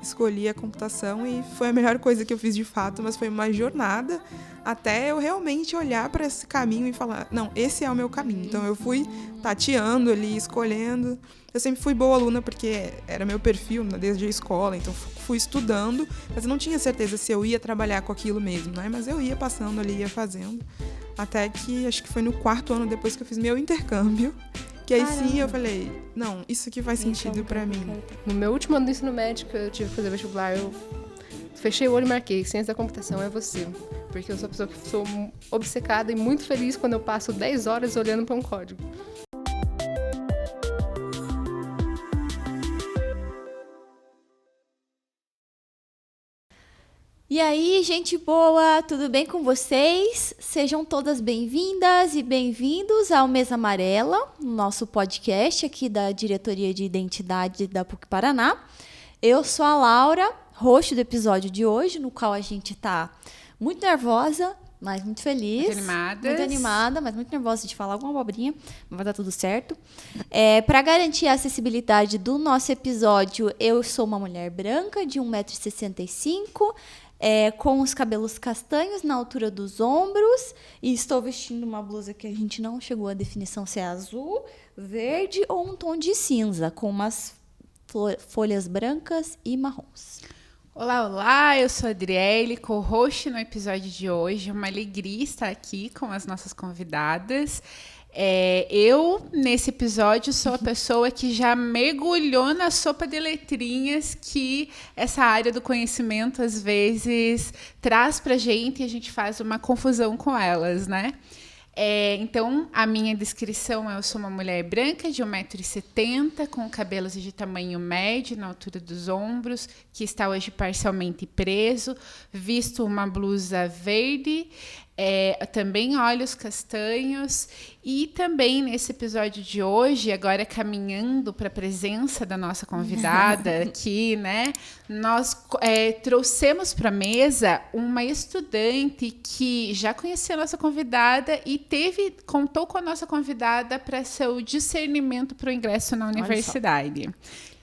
escolhi a computação e foi a melhor coisa que eu fiz de fato, mas foi uma jornada até eu realmente olhar para esse caminho e falar, não, esse é o meu caminho. Então eu fui tateando ali, escolhendo. Eu sempre fui boa aluna porque era meu perfil desde a escola, então fui estudando, mas eu não tinha certeza se eu ia trabalhar com aquilo mesmo, né? Mas eu ia passando ali, ia fazendo, até que acho que foi no 4º ano depois que eu fiz meu intercâmbio, que aí sim eu falei, não, isso aqui faz sentido pra mim. No meu último ano do ensino médio, eu tive que fazer vestibular, eu fechei o olho e marquei, ciência da computação é você. Porque eu sou uma pessoa que sou obcecada e muito feliz quando eu passo 10 horas olhando para um código. E aí, gente boa, tudo bem com vocês? Sejam todas bem-vindas e bem-vindos ao Mesa Amarela, nosso podcast aqui da Diretoria de Identidade da PUC-Paraná. Eu sou a Laura, host do episódio de hoje, no qual a gente tá muito nervosa, mas muito feliz. Muito animada, mas muito nervosa de falar alguma abobrinha, mas vai dar tudo certo. Para garantir a acessibilidade do nosso episódio, eu sou uma mulher branca de 1,65 m, com os cabelos castanhos na altura dos ombros, e estou vestindo uma blusa que a gente não chegou à definição se é azul, verde ou um tom de cinza, com umas folhas brancas e marrons. Olá, eu sou a Adriele, co-host no episódio de hoje. É uma alegria estar aqui com as nossas convidadas. Eu, nesse episódio, sou a pessoa que já mergulhou na sopa de letrinhas que essa área do conhecimento, às vezes, traz pra gente e a gente faz uma confusão com elas, né? Então, a minha descrição eu sou uma mulher branca de 1,70 m, com cabelos de tamanho médio, na altura dos ombros, que está hoje parcialmente preso, visto uma blusa verde, também olhos castanhos, e também nesse episódio de hoje, agora caminhando para a presença da nossa convidada aqui, né? Nós trouxemos para a mesa uma estudante que já conhecia a nossa convidada e contou com a nossa convidada para seu discernimento para o ingresso na universidade.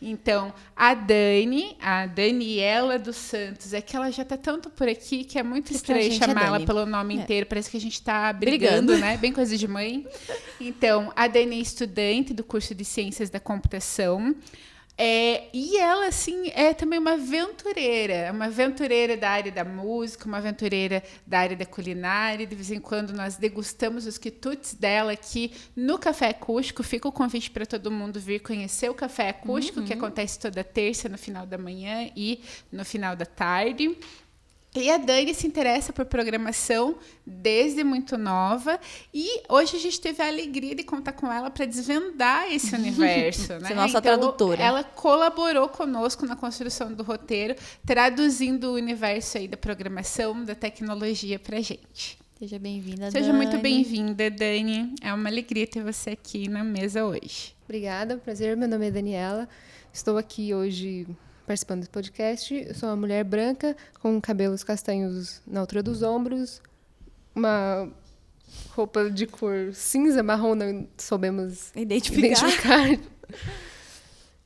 Então, a Daniela dos Santos, é que ela já está tanto por aqui que é muito estranho chamá-la pelo nome inteiro. Parece que a gente está brigando, né? Bem coisa de mãe. Então, a Dani é estudante do curso de Ciências da Computação. E ela, assim, é também uma aventureira da área da música, uma aventureira da área da culinária. De vez em quando nós degustamos os quitutes dela aqui no Café Acústico. Fica o convite para todo mundo vir conhecer o Café Acústico, que acontece toda terça no final da manhã e no final da tarde. E a Dani se interessa por programação desde muito nova, e hoje a gente teve a alegria de contar com ela para desvendar esse universo, né? Nossa tradutora. Ela colaborou conosco na construção do roteiro, traduzindo o universo aí da programação, da tecnologia para a gente. Seja bem-vinda, Dani. Seja muito bem-vinda, Dani. É uma alegria ter você aqui na mesa hoje. Obrigada, prazer. Meu nome é Daniela. Estou aqui hoje participando desse podcast. Eu sou uma mulher branca, com cabelos castanhos na altura dos ombros, uma roupa de cor cinza, marrom, não soubemos identificar.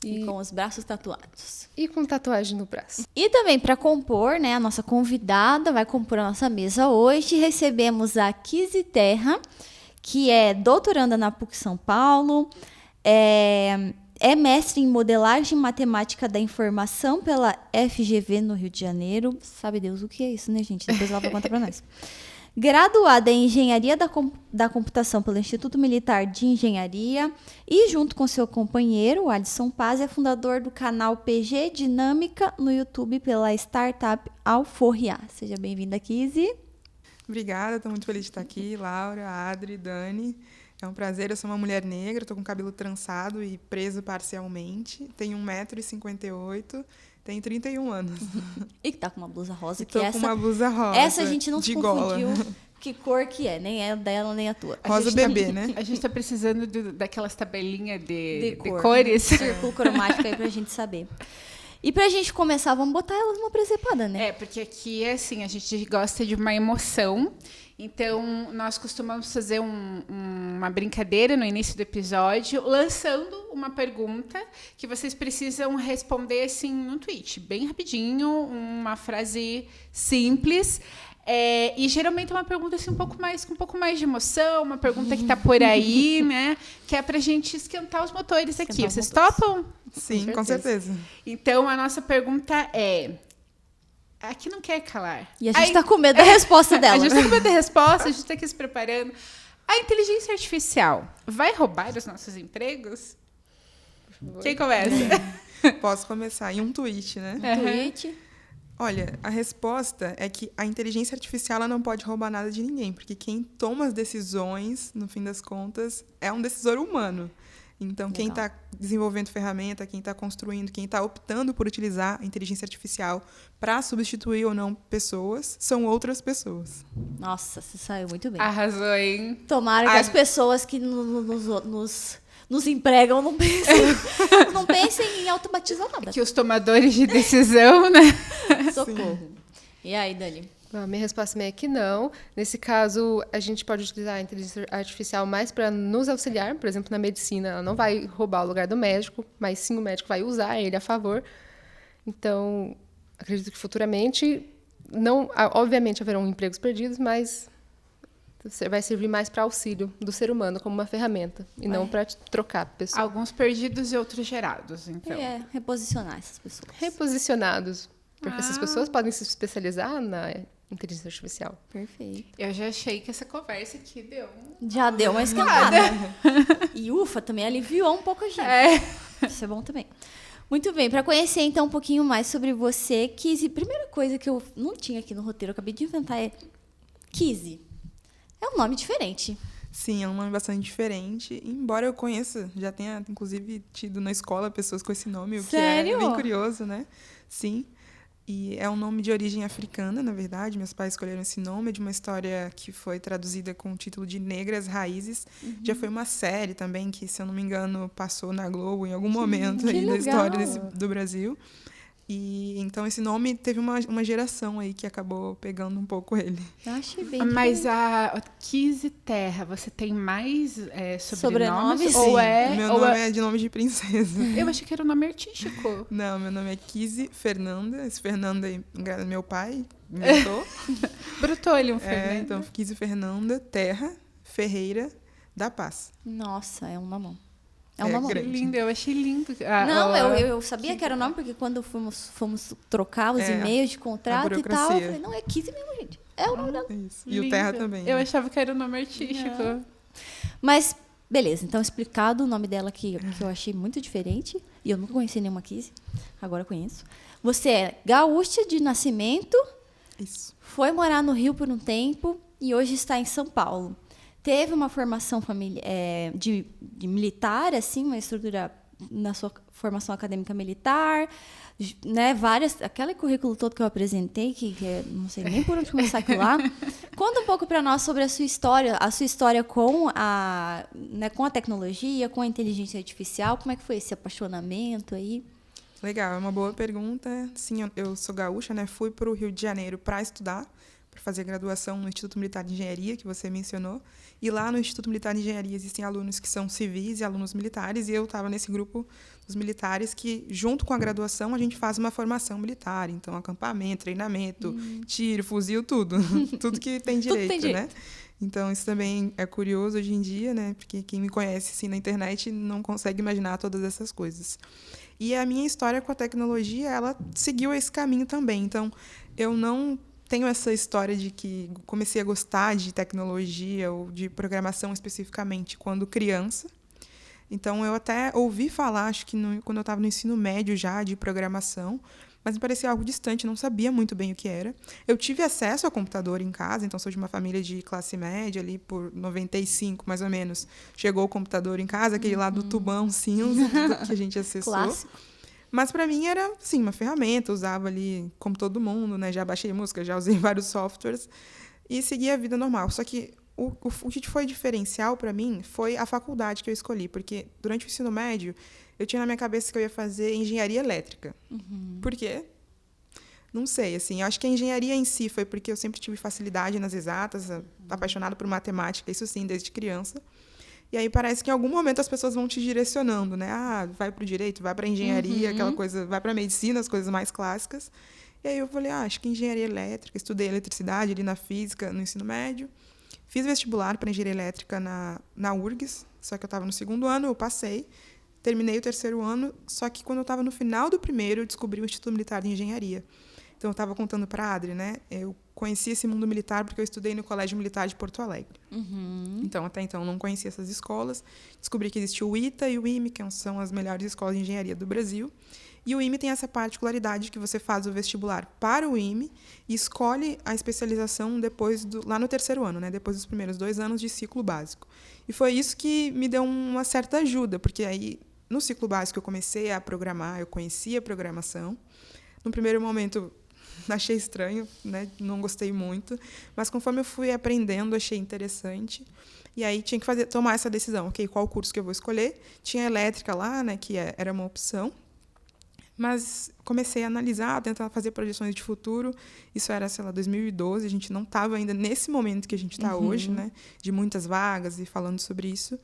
E com os braços tatuados. E com tatuagem no braço. E também para compor, né, a nossa convidada vai compor a nossa mesa hoje. Recebemos a Kizzy Terra, que é doutoranda na PUC São Paulo, é mestre em modelagem matemática da informação pela FGV no Rio de Janeiro. Sabe Deus o que é isso, né, gente? Depois ela vai contar para nós. Graduada em Engenharia da Computação pelo Instituto Militar de Engenharia e, junto com seu companheiro, Alisson Paz, é fundador do canal PG Dinâmica no YouTube pela startup Alforria. Seja bem-vinda, Kizzy. Obrigada, estou muito feliz de estar aqui, Laura, Adri, Dani. É um prazer, eu sou uma mulher negra, estou com cabelo trançado e preso parcialmente, tenho 1,58 m, tenho 31 anos. E que tá com uma blusa rosa. Estou com uma blusa rosa. Essa a gente não se confundiu gola. Que cor que é, nem é dela nem a tua. Rosa bebê, né? A gente está precisando daquelas tabelinhas de Um cores. círculo cromático aí pra gente saber. E pra gente começar, vamos botar elas uma presepada, né? Porque aqui, assim, a gente gosta de uma emoção. Então, nós costumamos fazer uma brincadeira no início do episódio, lançando uma pergunta que vocês precisam responder assim no tweet, bem rapidinho, uma frase simples. E geralmente é uma pergunta assim, com um pouco mais de emoção, uma pergunta que está por aí, né? Que é para a gente esquentar os motores aqui. Vocês topam? Sim, com certeza. Então, a nossa pergunta é... Aqui não quer calar. E a gente está com medo da resposta dela. A gente está com medo da resposta, a gente está aqui se preparando. A inteligência artificial vai roubar os nossos empregos? Quem começa? Posso começar em um tweet, né? Tweet. Olha, a resposta é que a inteligência artificial ela não pode roubar nada de ninguém, porque quem toma as decisões, no fim das contas, é um decisor humano. Então, quem está desenvolvendo ferramenta, quem está construindo, quem está optando por utilizar a inteligência artificial para substituir ou não pessoas, são outras pessoas. Nossa, você saiu muito bem. Arrasou, hein? Tomara que as pessoas que nos empregam não pensem em automatizar nada. Que os tomadores de decisão, né? Socorro. E aí, Dani? A minha resposta é que não. Nesse caso, a gente pode utilizar a inteligência artificial mais para nos auxiliar. Por exemplo, na medicina, ela não vai roubar o lugar do médico, mas sim o médico vai usar ele a favor. Então, acredito que futuramente, obviamente haverão empregos perdidos, mas vai servir mais para auxílio do ser humano como uma ferramenta e não para trocar pessoas. Alguns perdidos e outros gerados, então. Reposicionar essas pessoas. Reposicionados. Porque essas pessoas podem se especializar na inteligência artificial. Perfeito. Eu já achei que essa conversa aqui deu... Já deu uma esquentada. E ufa, também aliviou um pouco a gente. Isso é bom também. Muito bem, para conhecer então um pouquinho mais sobre você, Kizzy, primeira coisa que eu não tinha aqui no roteiro, eu acabei de inventar é Kizzy. É um nome diferente. Sim, é um nome bastante diferente. Embora eu conheça, já tenha, inclusive, tido na escola pessoas com esse nome, o Sério? que é bem curioso, né? Sim. E é um nome de origem africana, na verdade. Meus pais escolheram esse nome, é de uma história que foi traduzida com o título de Negras Raízes. Já foi uma série também que, se eu não me engano, passou na Globo em algum momento aí da história do Brasil. E então esse nome teve uma geração aí que acabou pegando um pouco ele. Eu achei bem Mas a Kizzy Terra, você tem mais sobrenomes? Sobrenomes? Ou Meu nome é de nome de princesa. Eu achei que era um nome artístico. Não, meu nome é Kizzy Fernanda. Esse Fernanda aí, meu pai inventou. Brotou ali um Fernanda. Então, Kizzy Fernanda Terra Ferreira da Paz. Nossa, é um namão. É É um namão. grande. Lindo, eu achei lindo. Não, eu sabia que era o nome, porque quando fomos trocar os e-mails de contrato e tal, eu falei, não, é Kizzy mesmo, gente. É o nome dela. Isso. E o Terra também. Eu né? achava que era um nome artístico. Não. Mas, beleza, então explicado o nome dela que eu achei muito diferente, e eu nunca conheci nenhuma Kizzy, agora eu conheço. Você é gaúcha de nascimento, Isso. foi morar no Rio por um tempo e hoje está em São Paulo. Teve uma formação de militar, assim, uma estrutura na sua formação acadêmica militar, né, aquele currículo todo que eu apresentei, que não sei nem por onde começar aquilo lá. Conta um pouco para nós sobre a sua história com a tecnologia, com a inteligência artificial, como é que foi esse apaixonamento aí? Legal, é uma boa pergunta. Sim, eu sou gaúcha, né? Fui para o Rio de Janeiro para estudar, para fazer graduação no Instituto Militar de Engenharia, que você mencionou. E lá no Instituto Militar de Engenharia existem alunos que são civis e alunos militares, e eu estava nesse grupo dos militares que, junto com a graduação, a gente faz uma formação militar. Então, acampamento, treinamento, tiro, fuzil, tudo. Tudo que tem direito, né? Então, isso também é curioso hoje em dia, né? Porque quem me conhece assim, na internet não consegue imaginar todas essas coisas. E a minha história com a tecnologia, ela seguiu esse caminho também. Então, eu não tenho essa história de que comecei a gostar de tecnologia ou de programação especificamente quando criança. Então, eu até ouvi falar, acho que quando eu estava no ensino médio já, de programação, mas me parecia algo distante, não sabia muito bem o que era. Eu tive acesso ao computador em casa, então sou de uma família de classe média, ali por 95, mais ou menos. Chegou o computador em casa, aquele lá do tubão cinza que a gente acessou. Clássico. Mas para mim era, sim, uma ferramenta, usava ali como todo mundo, né? Já baixei música, já usei vários softwares e segui a vida normal. Só que o que foi diferencial para mim foi a faculdade que eu escolhi, porque durante o ensino médio eu tinha na minha cabeça que eu ia fazer engenharia elétrica. Por quê? Não sei, assim, eu acho que a engenharia em si foi porque eu sempre tive facilidade nas exatas, apaixonada por matemática, isso sim, desde criança. E aí parece que em algum momento as pessoas vão te direcionando, né? Ah, vai para o direito, vai para a engenharia, aquela coisa, vai para a medicina, as coisas mais clássicas. E aí eu falei, acho que engenharia elétrica, estudei eletricidade ali na física, no ensino médio. Fiz vestibular para engenharia elétrica na URGS, só que eu estava no 2º ano, eu passei. Terminei o 3º ano, só que quando eu estava no final do 1º, eu descobri o Instituto Militar de Engenharia. Então, eu estava contando para a Adri, né? Eu conheci esse mundo militar porque eu estudei no Colégio Militar de Porto Alegre. Então, até então, eu não conhecia essas escolas. Descobri que existia o ITA e o IME, que são as melhores escolas de engenharia do Brasil. E o IME tem essa particularidade que você faz o vestibular para o IME e escolhe a especialização lá no 3º ano, né? Depois dos primeiros 2 anos de ciclo básico. E foi isso que me deu uma certa ajuda, porque aí, no ciclo básico, eu comecei a programar, eu conhecia a programação. No primeiro momento, achei estranho, né? Não gostei muito, mas conforme eu fui aprendendo, achei interessante. E aí tinha que tomar essa decisão, ok, qual curso que eu vou escolher? Tinha elétrica lá, né, que era uma opção, mas comecei a analisar, tentar fazer projeções de futuro. Isso era, sei lá, 2012, a gente não estava ainda nesse momento que a gente está hoje, né, de muitas vagas e falando sobre isso.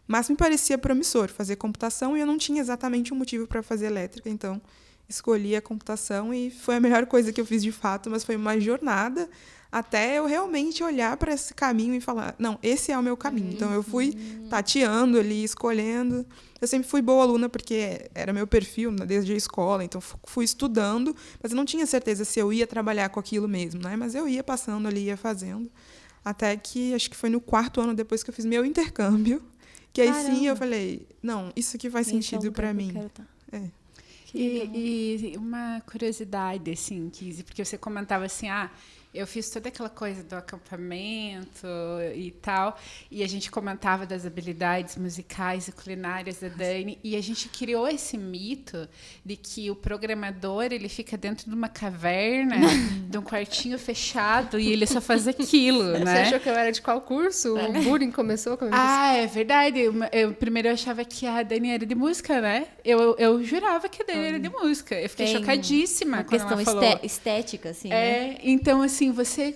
Mas me parecia promissor fazer computação e eu não tinha exatamente um motivo para fazer elétrica, então escolhi a computação e foi a melhor coisa que eu fiz de fato, mas foi uma jornada até eu realmente olhar para esse caminho e falar, não, esse é o meu caminho. Então, eu fui tateando ali, escolhendo. Eu sempre fui boa aluna porque era meu perfil desde a escola, então fui estudando, mas eu não tinha certeza se eu ia trabalhar com aquilo mesmo, né? Mas eu ia passando ali, ia fazendo, até que acho que foi no 4º ano depois que eu fiz meu intercâmbio, que aí sim eu falei, não, isso aqui faz sentido para mim. E uma curiosidade, assim, Kizzy, porque você comentava assim, eu fiz toda aquela coisa do acampamento e tal, e a gente comentava das habilidades musicais e culinárias da Dani, e a gente criou esse mito de que o programador, ele fica dentro de uma caverna, de um quartinho fechado, e ele só faz aquilo, né? Você achou que eu era de qual curso? O bullying começou comigo? É verdade. Primeiro eu achava que a Dani era de música, né? Eu jurava que a Dani era de música. Eu fiquei chocadíssima uma quando questão ela falou. estética, assim, né? Então, assim, você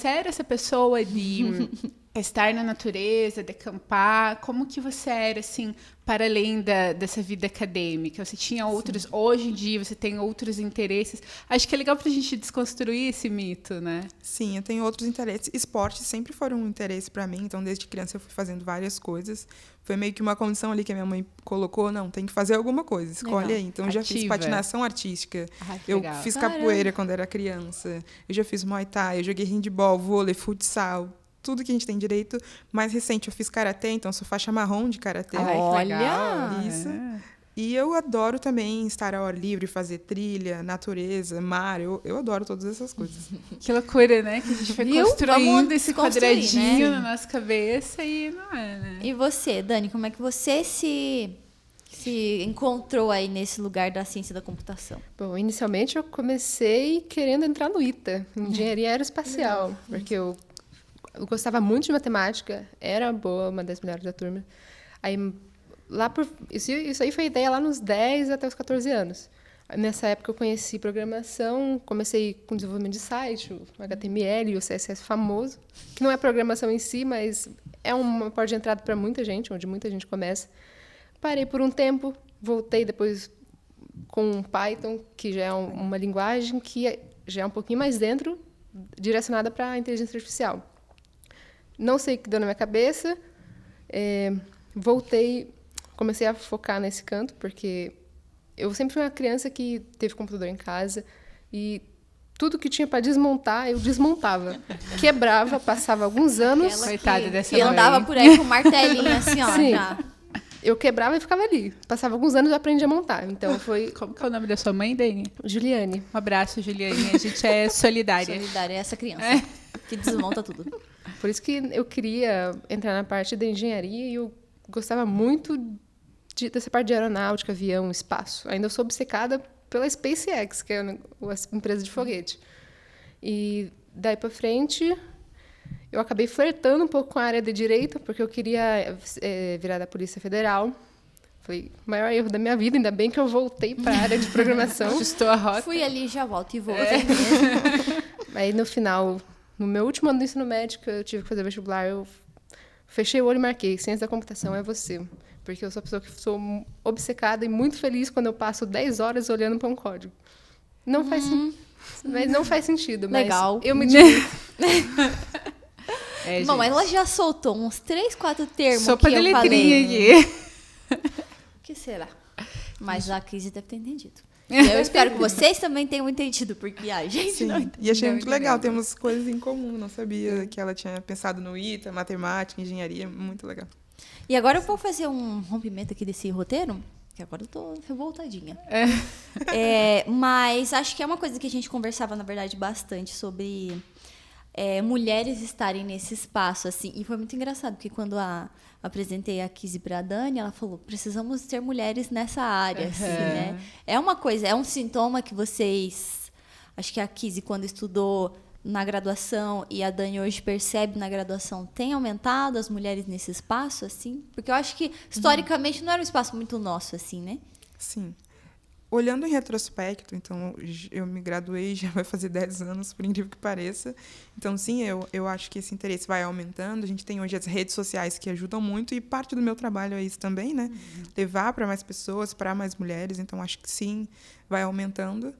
era essa pessoa de estar na natureza, de acampar. Como que você era, assim, para além dessa vida acadêmica? Você tinha outros... Hoje em dia, você tem outros interesses. Acho que é legal para a gente desconstruir esse mito, né? Sim, eu tenho outros interesses. Esportes sempre foram um interesse para mim. Então, desde criança, eu fui fazendo várias coisas. Foi meio que uma condição ali que a minha mãe colocou. Não, tem que fazer alguma coisa. Escolhe Legal. aí. Então, eu já fiz patinação artística. Que Eu legal. fiz capoeira quando era criança. Eu já fiz muay thai. Eu joguei handball, vôlei, futsal. Tudo que a gente tem direito. Mais recente, eu fiz karatê. Então, sou faixa marrom de karatê. Olha! Isso. E eu adoro também estar ao ar livre, fazer trilha, natureza, mar. Eu adoro todas essas coisas. Que loucura, né? Que a gente foi Viu? construindo Vamos esse construir, quadradinho né? na nossa cabeça e não é, né? E você, Dani, como é que você se encontrou aí nesse lugar da ciência da computação? Bom, inicialmente eu comecei querendo entrar no ITA, Engenharia Aeroespacial, porque eu gostava muito de matemática, era boa, uma das melhores da turma. Aí, isso aí foi ideia lá nos 10 até os 14 anos. Nessa época eu conheci programação, comecei com desenvolvimento de site, o HTML e o CSS famoso, que não é programação em si, mas é uma porta de entrada para muita gente, onde muita gente começa. Parei por um tempo, voltei depois com Python, que já é uma linguagem que já é um pouquinho mais dentro, direcionada para a inteligência artificial. Não sei o que deu na minha cabeça, voltei, comecei a focar nesse canto, porque eu sempre fui uma criança que teve computador em casa e tudo que tinha para desmontar, eu desmontava. Quebrava, passava alguns anos. Coitada dessa E mãe. andava por aí com um martelinho assim, ó. Sim. Já. Eu quebrava e ficava ali. Passava alguns anos e aprendi a montar. Então foi Como que é o nome da sua mãe, Dani? Juliane. Um abraço, Juliane. A gente é solidária. Solidária é essa criança que desmonta tudo. Por isso que eu queria entrar na parte da engenharia e eu gostava muito dessa parte de aeronáutica, avião, espaço. Ainda sou obcecada pela SpaceX, que é a empresa de foguete. E daí para frente, eu acabei flertando um pouco com a área de direito, porque eu queria virar da Polícia Federal. Falei, maior erro da minha vida, ainda bem que eu voltei para a área de programação. Ajustou a rota. Fui ali, já volto e vou. Aí no final, no meu último ano do ensino médio, que eu tive que fazer vestibular, eu fechei o olho e marquei, ciência da computação é você. Porque eu sou a pessoa que sou obcecada e muito feliz quando eu passo 10 horas olhando para um código. Não faz mas não faz sentido, mas Legal. eu me divirto. Bom, mas ela já soltou uns 3, 4 termos Sopa que de eu falei. letrinha aqui. O que será? Mas a Cris deve ter entendido. E eu espero que vocês também tenham entendido, porque a gente Sim, não entendeu. e achei muito legal, entendeu. temos coisas em comum, não sabia que ela tinha pensado no ITA, matemática, engenharia, muito legal. E agora eu vou fazer um rompimento aqui desse roteiro, que agora eu tô revoltadinha. Mas acho que é uma coisa que a gente conversava, na verdade, bastante sobre mulheres estarem nesse espaço, assim. E foi muito engraçado, porque quando apresentei a Kizzy pra Dani, ela falou, precisamos ter mulheres nessa área, assim, né? É uma coisa, é um sintoma que vocês... Acho que a Kizzy, quando estudou na graduação, e a Dani hoje percebe na graduação, tem aumentado as mulheres nesse espaço, assim? Porque eu acho que, historicamente, não era um espaço muito nosso, assim, né? Sim. Olhando em retrospecto, então, eu me graduei, já vai fazer 10 anos, por incrível que pareça. Então, sim, eu acho que esse interesse vai aumentando. A gente tem hoje as redes sociais que ajudam muito, e parte do meu trabalho é isso também, né? Levar para mais pessoas, para mais mulheres. Então, acho que sim, vai aumentando.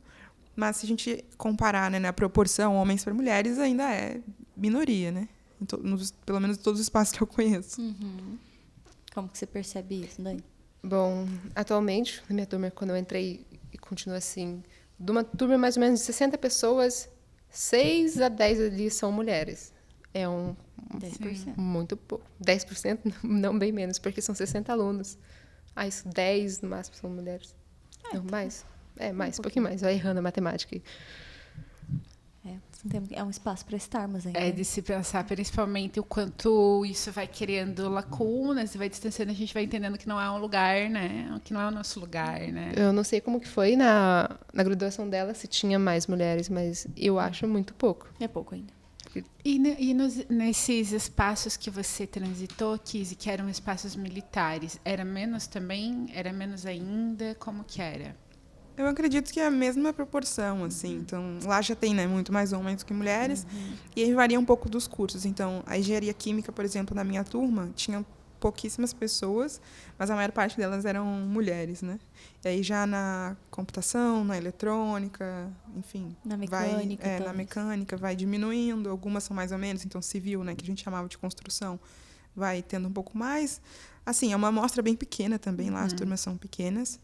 Mas, se a gente comparar, né, na proporção homens para mulheres, ainda é minoria, né? Pelo menos em todos os espaços que eu conheço. Como que você percebe isso, Dani? Bom, atualmente, na minha turma, quando eu entrei e continua assim, de uma turma mais ou menos de 60 pessoas, 6 a 10 ali são mulheres. É 10%. muito pouco. 10%, não bem menos, porque são 60 alunos. Ah, isso, 10 no máximo são mulheres. Não, mais? Mais, um pouquinho mais. Vai errando a matemática aí. É um espaço para estarmos ainda. É de se pensar, principalmente, o quanto isso vai criando lacunas e vai distanciando, a gente vai entendendo que não é um lugar, né? Que não é o nosso lugar, né? Eu não sei como que foi na graduação dela, se tinha mais mulheres, mas eu acho muito pouco. É pouco ainda. E nesses espaços que você transitou, Kizzy, que eram espaços militares, era menos também? Era menos ainda? Como que era? Eu acredito que é a mesma proporção, assim. Então, lá já tem, né, muito mais homens que mulheres. E aí varia um pouco dos cursos. Então, a engenharia química, por exemplo, na minha turma, tinha pouquíssimas pessoas, mas a maior parte delas eram mulheres, né? E aí já na computação, na eletrônica, enfim, Na mecânica, na mecânica vai diminuindo. Algumas são mais ou menos, então civil, né, que a gente chamava de construção, vai tendo um pouco mais. Assim, é uma amostra bem pequena também lá, as turmas são pequenas.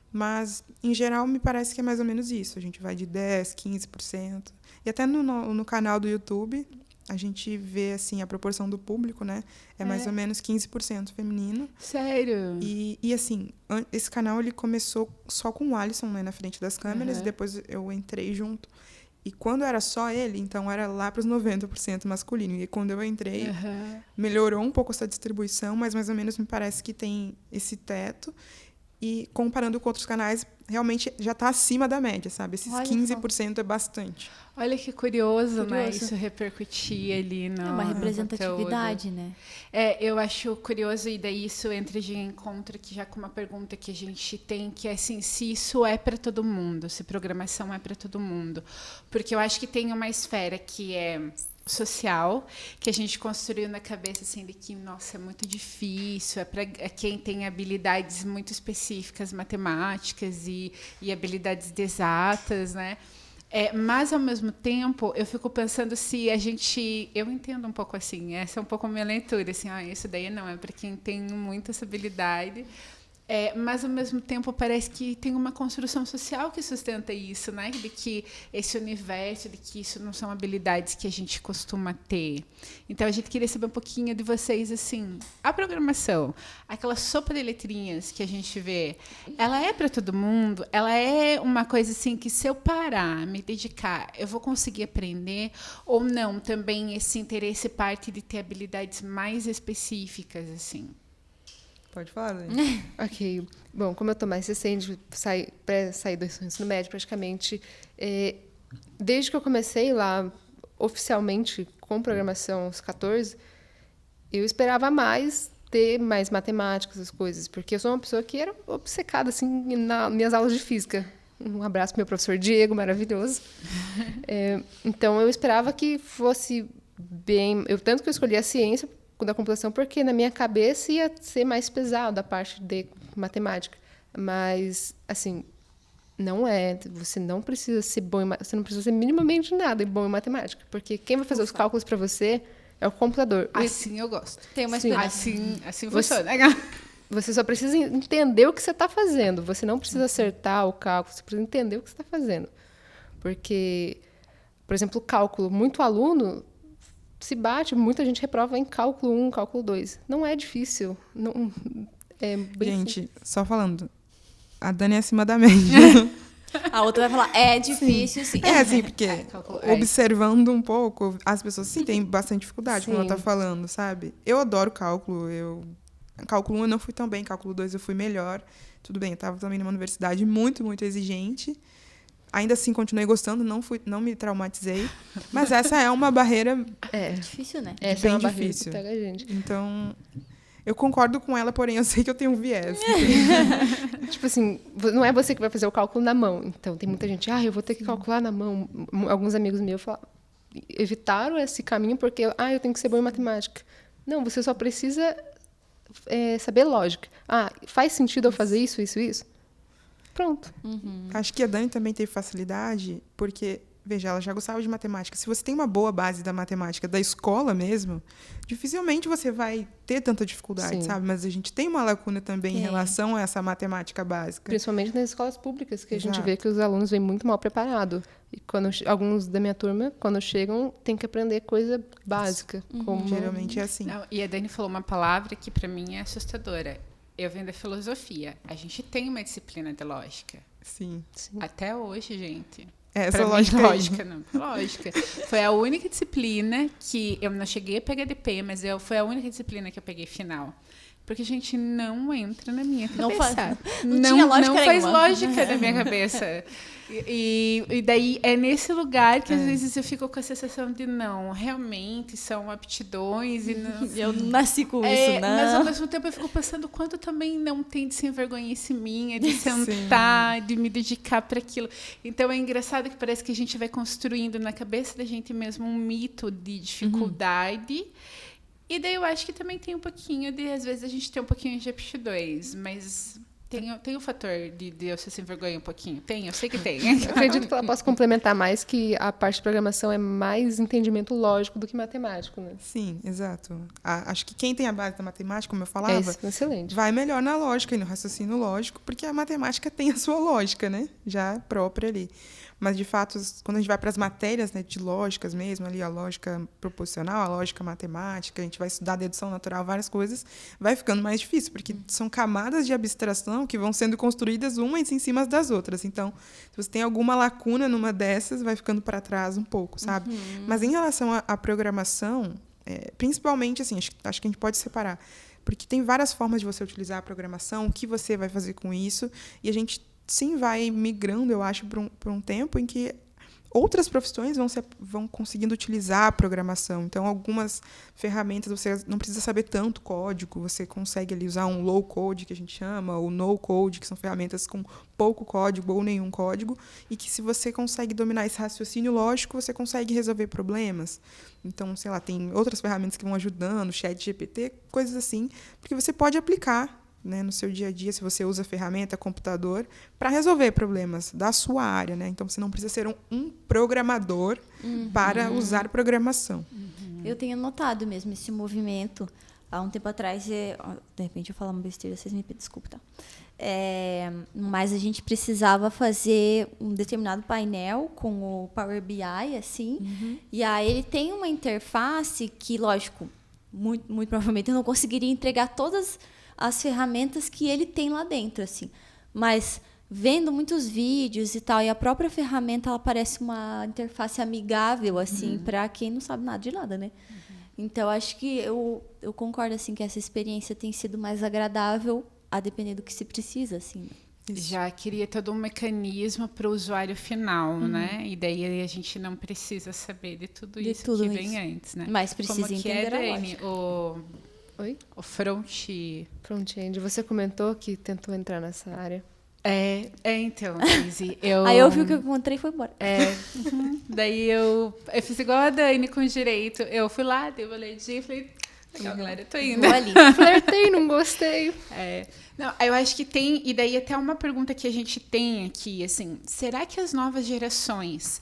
Mas, em geral, me parece que é mais ou menos isso. A gente vai de 10%, 15%. E até no canal do YouTube, a gente vê assim, a proporção do público, né? É mais ou menos 15% feminino. Sério? E assim, esse canal ele começou só com o Alisson, né, na frente das câmeras. E depois eu entrei junto. E quando era só ele, então era lá para os 90% masculino. E quando eu entrei, melhorou um pouco essa distribuição, mas mais ou menos me parece que tem esse teto. E comparando com outros canais, realmente já está acima da média, sabe? Esses 15% é bastante. Olha que curioso, né? Isso repercutir ali no É uma representatividade, conteúdo. né? Eu acho curioso, e daí isso entra de encontro aqui já com uma pergunta que a gente tem, que é assim, se isso é para todo mundo, se programação é para todo mundo. Porque eu acho que tem uma esfera que é social, que a gente construiu na cabeça assim de que, nossa, é muito difícil, é para quem tem habilidades muito específicas, matemáticas e habilidades de exatas, né? Mas, ao mesmo tempo, eu fico pensando se a gente... Eu entendo um pouco assim, essa é um pouco a minha leitura, assim, isso daí não, é para quem tem muita essa habilidade... mas, ao mesmo tempo, parece que tem uma construção social que sustenta isso, né? De que esse universo, de que isso não são habilidades que a gente costuma ter. Então, a gente queria saber um pouquinho de vocês, assim, a programação, aquela sopa de letrinhas que a gente vê, ela é para todo mundo? Ela é uma coisa, assim, que se eu parar, me dedicar, eu vou conseguir aprender? Ou não? Também esse interesse parte de ter habilidades mais específicas, assim? Pode falar, Dani. Ok. Bom, como eu estou mais recente, saí do ensino médio praticamente, desde que eu comecei lá oficialmente com programação aos 14, eu esperava mais ter mais matemática, essas coisas, porque eu sou uma pessoa que era obcecada assim nas minhas aulas de física. Um abraço pro meu professor Diego, maravilhoso. Então eu esperava que fosse bem, tanto que eu escolhi a ciência da computação porque na minha cabeça ia ser mais pesado a parte de matemática, mas assim, não é, você não precisa ser bom você não precisa ser minimamente nada bom em matemática, porque quem vai fazer os cálculos para você é o computador. Assim eu gosto. Tem uma Sim. esperança. Assim funciona. Você só precisa entender o que você está fazendo. Você não precisa acertar o cálculo, você precisa entender o que você está fazendo. Porque, por exemplo, o cálculo, muito aluno se bate, muita gente reprova em cálculo 1, cálculo 2. Não é difícil. Não, é bem Gente, só falando, a Dani é acima da média. A outra vai falar, é difícil, sim. É, assim, porque cálculo, observando um pouco, as pessoas sim têm bastante dificuldade, como ela Sim. tá falando, sabe? Eu adoro cálculo, Cálculo 1 eu não fui tão bem, cálculo 2 eu fui melhor. Tudo bem, eu estava também numa universidade muito, muito exigente. Ainda assim, continuei gostando, não me traumatizei. Mas essa é uma barreira, É difícil, né? Essa bem é uma barreira difícil. que pega a gente. então... Eu concordo com ela, porém eu sei que eu tenho um viés. Tipo assim, não é você que vai fazer o cálculo na mão. Então, tem muita gente, eu vou ter que calcular na mão. Alguns amigos meus evitaram esse caminho porque, eu tenho que ser bom em matemática. Não, você só precisa saber lógica. Faz sentido eu fazer isso, isso, isso? Pronto. Acho que a Dani também teve facilidade, porque, veja, ela já gostava de matemática. Se você tem uma boa base da matemática, da escola mesmo, dificilmente você vai ter tanta dificuldade, Sim. sabe? Mas a gente tem uma lacuna também em Tem. relação a essa matemática básica. Principalmente nas escolas públicas, que a gente Exato. vê que os alunos vêm muito mal preparados. E alguns da minha turma, quando chegam, tem que aprender coisa básica. Como Geralmente é assim. Não, e a Dani falou uma palavra que para mim é assustadora. Eu venho da filosofia. A gente tem uma disciplina de lógica. Sim. Até hoje, gente. Essa Pra mim, lógica aí. lógica, não. Lógica. Foi a única disciplina que eu não cheguei a pegar DP, mas foi a única disciplina que eu peguei final. Porque a gente não entra na minha cabeça. Não tinha lógica não faz nenhuma. lógica na minha cabeça. E daí é nesse lugar que às vezes eu fico com a sensação de não, realmente são aptidões e não. Eu não nasci com isso, não. Mas ao mesmo tempo eu fico pensando quanto também não tem de sem vergonhice minha, de sentar, de me dedicar para aquilo. Então é engraçado que parece que a gente vai construindo na cabeça da gente mesmo um mito de dificuldade. E daí eu acho que também tem um pouquinho de, às vezes, a gente tem um pouquinho de aptidões, mas tem o fator de eu ser sem vergonha um pouquinho. Eu sei que tem. Eu acredito que ela possa complementar mais que a parte de programação é mais entendimento lógico do que matemático, né? Sim, exato. Acho que quem tem a base da matemática, como eu falava, Excelente. vai melhor na lógica e no raciocínio lógico, porque a matemática tem a sua lógica, né? Já própria ali. Mas, de fato, quando a gente vai para as matérias, né, de lógicas mesmo, ali a lógica proposicional, a lógica matemática, a gente vai estudar dedução natural, várias coisas, vai ficando mais difícil, porque são camadas de abstração que vão sendo construídas umas em cima das outras. Então, se você tem alguma lacuna numa dessas, vai ficando para trás um pouco, sabe? Mas, em relação à programação, principalmente, assim, acho que a gente pode separar, porque tem várias formas de você utilizar a programação, o que você vai fazer com isso, e a gente sim vai migrando, eu acho, para um tempo em que outras profissões vão conseguindo utilizar a programação. Então, algumas ferramentas você não precisa saber tanto código, você consegue ali usar um low code, que a gente chama, ou no code, que são ferramentas com pouco código ou nenhum código, e que se você consegue dominar esse raciocínio lógico, você consegue resolver problemas. Então, sei lá, tem outras ferramentas que vão ajudando, ChatGPT, coisas assim, porque você pode aplicar, né, no seu dia a dia, se você usa ferramenta, computador, para resolver problemas da sua área, né? Então, você não precisa ser um programador para usar programação. Eu tenho notado mesmo esse movimento. Há um tempo atrás, de repente eu falo uma besteira, vocês me desculpem, tá? Mas a gente precisava fazer um determinado painel com o Power BI, assim, e aí ele tem uma interface que, lógico, muito, muito provavelmente eu não conseguiria entregar todas as ferramentas que ele tem lá dentro, assim. Mas vendo muitos vídeos e tal, e a própria ferramenta, ela parece uma interface amigável, assim, para quem não sabe nada de nada, né? Então, acho que eu concordo, assim, que essa experiência tem sido mais agradável a depender do que se precisa, assim. Já queria todo um mecanismo para o usuário final, né? E daí a gente não precisa saber de tudo isso que vem antes, né? Mas precisa Como que entender a Dani? lógica. Oi? O front... Front-end. Você comentou que tentou entrar nessa área. Então, Daisy, eu... Aí eu vi o que eu encontrei e foi embora. Daí eu fiz igual a Dani com direito. Eu fui lá, dei uma olhadinha e falei, legal, galera, eu tô indo. Vou ali. Flertei, não gostei. Não, eu acho que tem, e daí até uma pergunta que a gente tem aqui, assim, será que as novas gerações,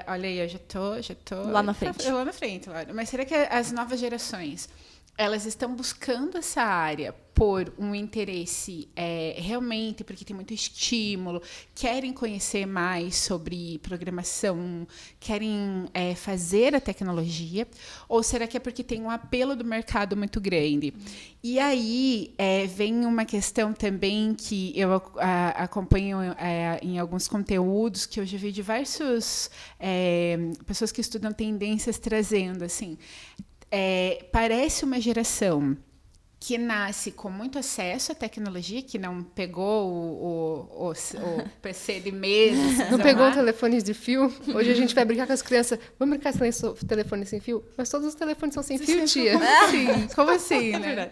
olha aí, eu já tô... Lá na frente. Lá na frente, claro. Mas será que as novas gerações, elas estão buscando essa área por um interesse realmente, porque tem muito estímulo, querem conhecer mais sobre programação, querem fazer a tecnologia, ou será que é porque tem um apelo do mercado muito grande? E aí vem uma questão também que eu acompanho em alguns conteúdos que eu já vi diversos pessoas que estudam tendências trazendo, assim, parece uma geração que nasce com muito acesso à tecnologia, que não pegou o PC de mesa. Não pegou o telefone de fio? Hoje a gente vai brincar com as crianças. Vamos brincar sem telefone sem fio? Mas todos os telefones são sem fio, tia. Como assim, né?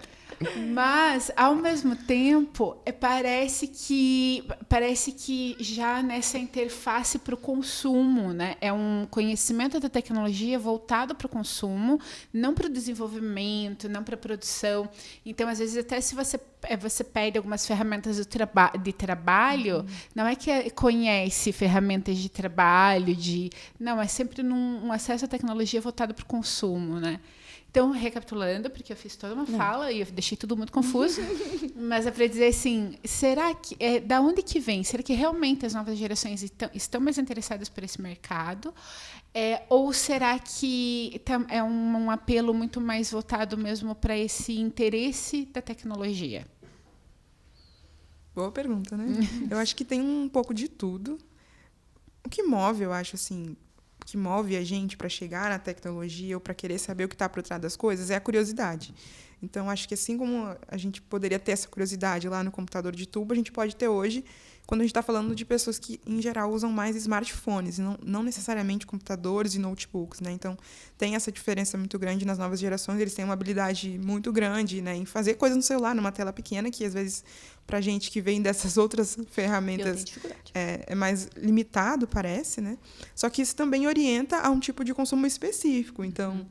Mas, ao mesmo tempo, parece que já nessa interface para o consumo, né? É um conhecimento da tecnologia voltado para o consumo, não para o desenvolvimento, não para a produção. Então, às vezes, até se você pede algumas ferramentas de trabalho, não é que conhece ferramentas de trabalho, não, é sempre um acesso à tecnologia voltado para o consumo, né? Então, recapitulando, porque eu fiz toda uma fala e eu deixei tudo muito confuso, mas é para dizer assim, será que da onde que vem? Será que realmente as novas gerações estão mais interessadas por esse mercado? Ou será que é um apelo muito mais voltado mesmo para esse interesse da tecnologia? Boa pergunta, né? Eu acho que tem um pouco de tudo. O que move, eu acho, assim, o que move a gente para chegar na tecnologia ou para querer saber o que está por trás das coisas é a curiosidade. Então, acho que assim como a gente poderia ter essa curiosidade lá no computador de tubo, a gente pode ter hoje, quando a gente está falando de pessoas que, em geral, usam mais smartphones, e não necessariamente computadores e notebooks, né? Então, tem essa diferença muito grande nas novas gerações. Eles têm uma habilidade muito grande, né, em fazer coisas no celular, numa tela pequena, que, às vezes, para a gente que vem dessas outras ferramentas, é mais limitado, parece, né? Só que isso também orienta a um tipo de consumo específico. Então,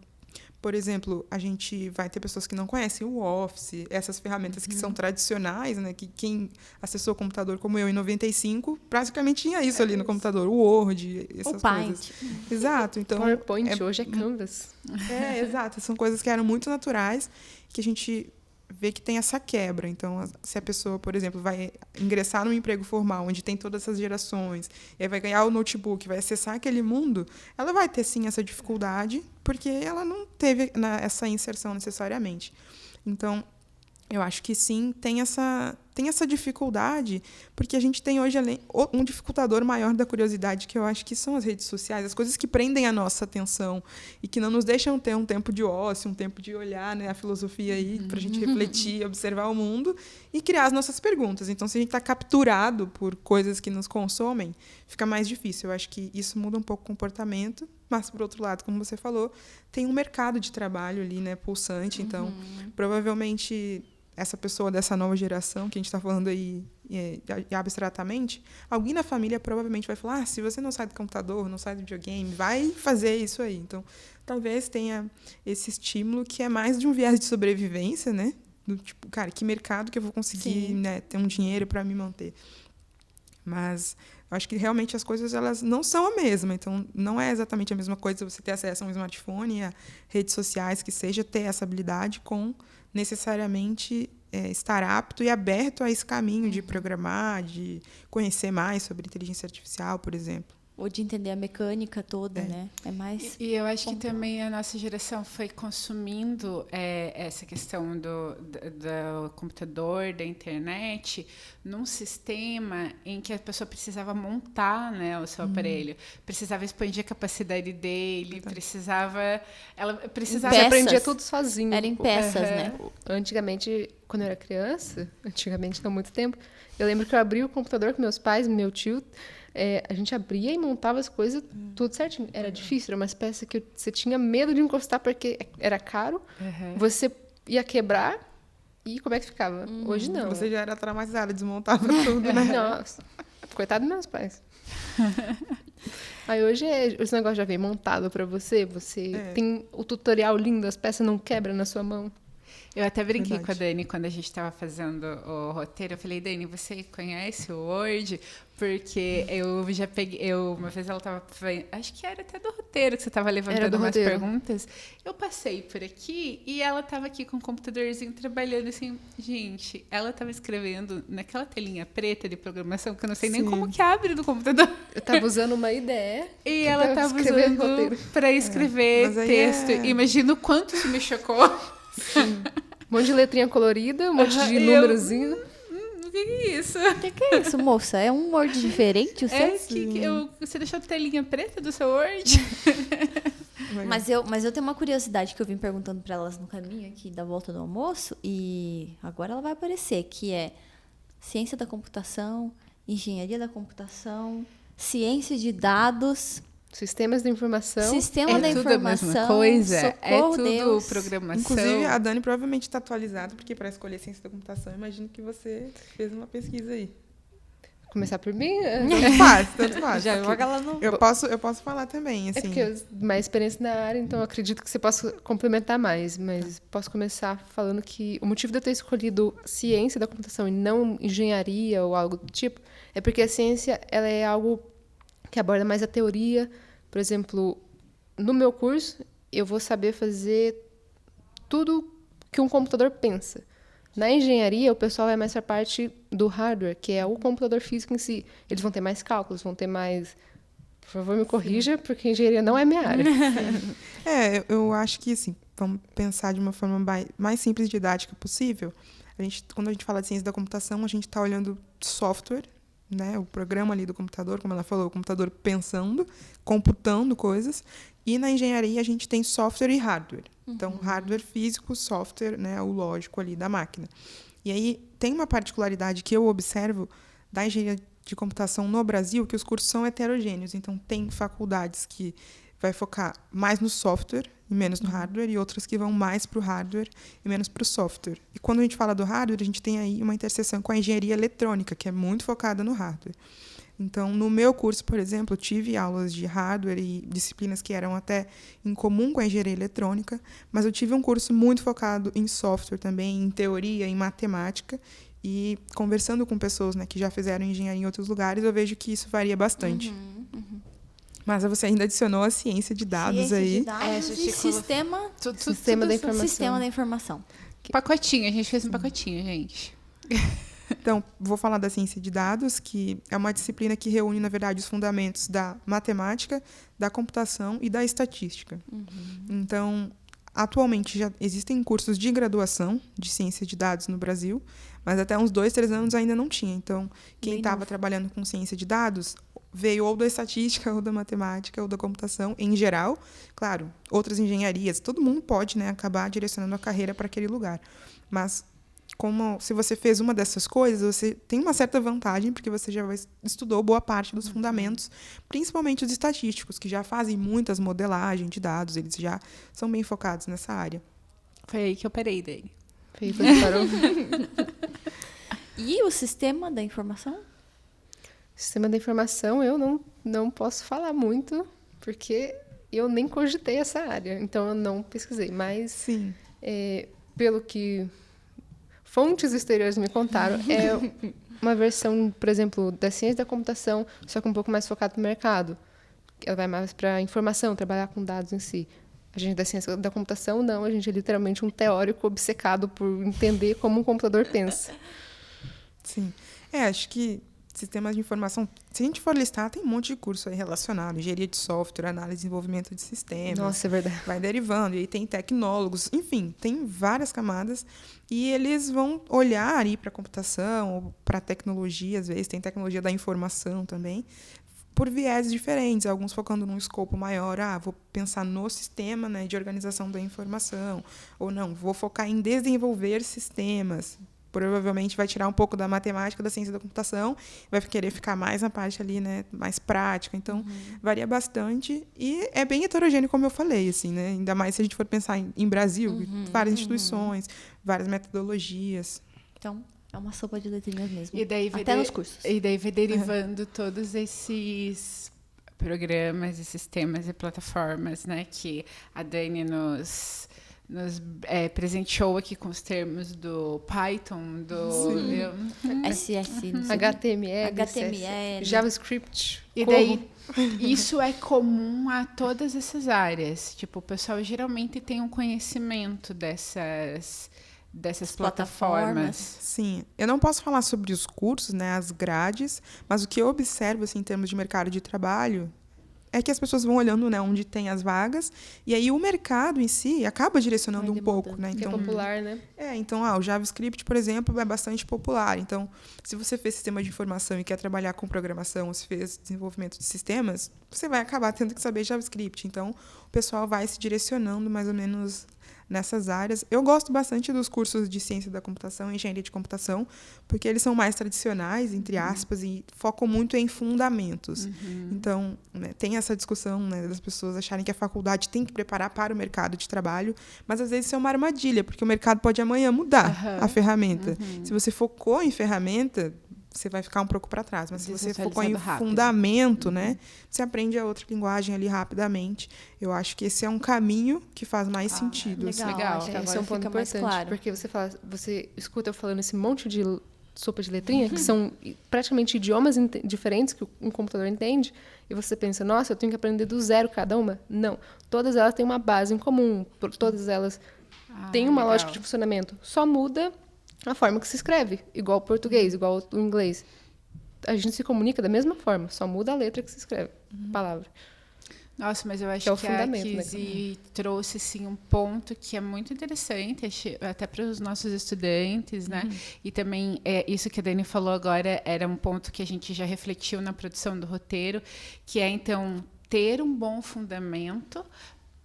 por exemplo, a gente vai ter pessoas que não conhecem o Office, essas ferramentas que são tradicionais, né? Que quem acessou o computador como eu em 95, praticamente tinha isso ali no computador, o Word, essas coisas. Exato. Então, PowerPoint hoje é Canvas. Exato. São coisas que eram muito naturais, que a gente vê que tem essa quebra. Então, se a pessoa, por exemplo, vai ingressar num emprego formal, onde tem todas essas gerações, e aí vai ganhar o notebook, vai acessar aquele mundo, ela vai ter, sim, essa dificuldade, porque ela não teve essa inserção necessariamente. Então, eu acho que, sim, tem essa dificuldade, porque a gente tem hoje um dificultador maior da curiosidade, que eu acho que são as redes sociais, as coisas que prendem a nossa atenção e que não nos deixam ter um tempo de ócio, um tempo de olhar, né, a filosofia aí, para a gente refletir, observar o mundo e criar as nossas perguntas. Então, se a gente está capturado por coisas que nos consomem, fica mais difícil. Eu acho que isso muda um pouco o comportamento, mas, por outro lado, como você falou, tem um mercado de trabalho ali, né, pulsante. Então, provavelmente, essa pessoa dessa nova geração que a gente está falando aí abstratamente, alguém na família provavelmente vai falar, se você não sai do computador, não sai do videogame, vai fazer isso aí. Então, talvez tenha esse estímulo que é mais de um viés de sobrevivência, né? Do tipo, cara, que mercado que eu vou conseguir, né, ter um dinheiro para me manter? Mas eu acho que realmente as coisas elas não são a mesma. Então, não é exatamente a mesma coisa você ter acesso a um smartphone, a redes sociais, que seja ter essa habilidade com necessariamente estar apto e aberto a esse caminho de programar, de conhecer mais sobre inteligência artificial, por exemplo. Ou de entender a mecânica toda, né? É mais... E eu acho que também a nossa geração foi consumindo essa questão do computador, da internet, num sistema em que a pessoa precisava montar, né, o seu aparelho. Precisava expandir a capacidade dele, ela precisava... Você aprendia tudo sozinho. Era em peças, né? Antigamente, quando eu era criança, antigamente não há muito tempo, eu lembro que eu abri o computador com meus pais, meu tio... a gente abria e montava as coisas tudo certinho. Era difícil, era umas peças que você tinha medo de encostar porque era caro. Você ia quebrar e como é que ficava? Hoje não. Você já era traumatizada, desmontava tudo, né? Nossa, coitado dos meus pais. Aí hoje esse negócio já vem montado pra você tem o tutorial lindo, as peças não quebram na sua mão. Eu até brinquei Verdade. com a Dani quando a gente estava fazendo o roteiro. Eu falei, Dani, você conhece o Word? Porque eu já peguei. Uma vez ela estava. Acho que era até do roteiro que você estava levantando umas perguntas. Eu passei por aqui e ela estava aqui com o computadorzinho trabalhando assim. Gente, ela estava escrevendo naquela telinha preta de programação que eu não sei nem como que abre do computador. Eu tava usando uma ideia. E ela estava escrevendo usando roteiro. para escrever Mas aí texto. Imagina o quanto isso me chocou. Um monte de letrinha colorida, um monte de E númerozinho. O que é isso? O que é isso, moça? É um Word diferente, o seu? Você deixou a telinha preta do seu Word? Mas eu tenho uma curiosidade que eu vim perguntando para elas no caminho aqui da volta do almoço e agora ela vai aparecer, que é ciência da computação, engenharia da computação, ciência de dados, Sistemas de informação. sistema da tudo a informação, mesma coisa. socorro, tudo Deus. programação. Inclusive, a Dani provavelmente está atualizada, porque para escolher ciência da computação, imagino que você fez uma pesquisa aí. Começar por mim? Tanto faz. Já joga ela no... Eu posso falar também, É assim. porque eu tenho mais experiência na área, então eu acredito que você possa complementar mais. Mas posso começar falando que o motivo de eu ter escolhido ciência da computação e não engenharia ou algo do tipo é porque a ciência ela é algo que aborda mais a teoria. Por exemplo, no meu curso, eu vou saber fazer tudo que um computador pensa. Na engenharia, o pessoal vai mais para a parte do hardware, que é o computador físico em si. Eles vão ter mais cálculos, vão ter mais... Por favor, me corrija, porque engenharia não é minha área. Eu acho que, assim, vamos pensar de uma forma mais simples e didática possível. Quando a gente fala de ciência da computação, a gente está olhando software, né, o programa ali do computador, como ela falou, o computador pensando, computando coisas. E na engenharia a gente tem software e hardware. Então, hardware físico, software, né, o lógico ali da máquina. E aí tem uma particularidade que eu observo da engenharia de computação no Brasil, que os cursos são heterogêneos. Então, tem faculdades que vai focar mais no software e menos no hardware, e outras que vão mais para o hardware e menos para o software. E quando a gente fala do hardware, a gente tem aí uma interseção com a engenharia eletrônica, que é muito focada no hardware. Então, no meu curso, por exemplo, eu tive aulas de hardware e disciplinas que eram até em comum com a engenharia eletrônica, mas eu tive um curso muito focado em software também, em teoria, em matemática, e conversando com pessoas, né, que já fizeram engenharia em outros lugares, eu vejo que isso varia bastante. Mas você ainda adicionou a ciência de dados ciência aí. de dados e sistema Sistema da informação. Sistema da informação. Pacotinho, a gente fez um pacotinho, gente. Então, vou falar da ciência de dados, que é uma disciplina que reúne, na verdade, os fundamentos da matemática, da computação e da estatística. Então, atualmente já existem cursos de graduação de ciência de dados no Brasil, mas até uns 2, 3 anos ainda não tinha. Então, quem estava trabalhando com ciência de dados veio ou da estatística, ou da matemática, ou da computação, em geral. Claro, outras engenharias, todo mundo pode, né, acabar direcionando a carreira para aquele lugar. Mas, se você fez uma dessas coisas, você tem uma certa vantagem, porque você já estudou boa parte dos fundamentos, principalmente os estatísticos, que já fazem muitas modelagens de dados, eles já são bem focados nessa área. Foi aí que eu parei dele. Foi aí que você parou. E o sistema da informação? Sistema da informação, eu não posso falar muito, porque eu nem cogitei essa área, então eu não pesquisei. Mas, Sim. Pelo que fontes exteriores me contaram, é uma versão, por exemplo, da ciência da computação, só que um pouco mais focada no mercado. Ela vai mais para a informação, trabalhar com dados em si. A gente da ciência da computação, não. A gente é literalmente um teórico obcecado por entender como um computador pensa. Sim. Acho que sistemas de informação, se a gente for listar, tem um monte de curso aí relacionado, engenharia de software, análise e desenvolvimento de sistemas. Nossa, é verdade. Vai derivando, e aí tem tecnólogos, enfim, tem várias camadas, e eles vão olhar aí para a computação, ou para a tecnologia, às vezes, tem tecnologia da informação também, por viés diferentes, alguns focando num escopo maior, vou pensar no sistema, né, de organização da informação, ou não, vou focar em desenvolver sistemas, provavelmente vai tirar um pouco da matemática, da ciência da computação, vai querer ficar mais na parte ali, né, mais prática. Então, varia bastante e é bem heterogêneo, como eu falei, assim, né? Ainda mais se a gente for pensar em Brasil, várias instituições, várias metodologias. Então, é uma sopa de letrinhas mesmo. E daí até nos cursos. E daí vai derivando todos esses programas e sistemas e plataformas, né, que a Dani nos presenteou aqui com os termos do Python, do SS, não sei. HTML, JavaScript. E daí, isso é comum a todas essas áreas. Tipo, o pessoal geralmente tem um conhecimento dessas plataformas. Sim, eu não posso falar sobre os cursos, né, as grades, mas o que eu observo assim, em termos de mercado de trabalho é que as pessoas vão olhando, né, onde tem as vagas, e aí o mercado em si acaba direcionando um pouco, né? Que é popular, né? Então, o JavaScript, por exemplo, é bastante popular. Então, se você fez sistema de informação e quer trabalhar com programação, ou se fez desenvolvimento de sistemas, você vai acabar tendo que saber JavaScript. Então, o pessoal vai se direcionando mais ou menos nessas áreas. Eu gosto bastante dos cursos de ciência da computação e engenharia de computação, porque eles são mais tradicionais, entre aspas, e focam muito em fundamentos. Então, né, tem essa discussão, né, das pessoas acharem que a faculdade tem que preparar para o mercado de trabalho, mas às vezes isso é uma armadilha, porque o mercado pode amanhã mudar a ferramenta. Se você focou em ferramenta, você vai ficar um pouco para trás. Mas se você focou em fundamento, né, você aprende a outra linguagem ali rapidamente. Eu acho que esse é um caminho que faz mais sentido. Legal. Esse é um ponto importante, claro. Porque você escuta eu falando esse monte de sopa de letrinha, que são praticamente idiomas diferentes que um computador entende, e você pensa, nossa, eu tenho que aprender do zero cada uma. Não. Todas elas têm uma base em comum. Todas elas têm uma lógica de funcionamento. Só muda a forma que se escreve, igual o português, igual o inglês. A gente se comunica da mesma forma, só muda a letra que se escreve, a palavra. Nossa, mas eu acho que é o que fundamento, a Kizzy trouxe sim, um ponto que é muito interessante, até para os nossos estudantes, né? E também, isso que a Dani falou agora, era um ponto que a gente já refletiu na produção do roteiro, que é, então, ter um bom fundamento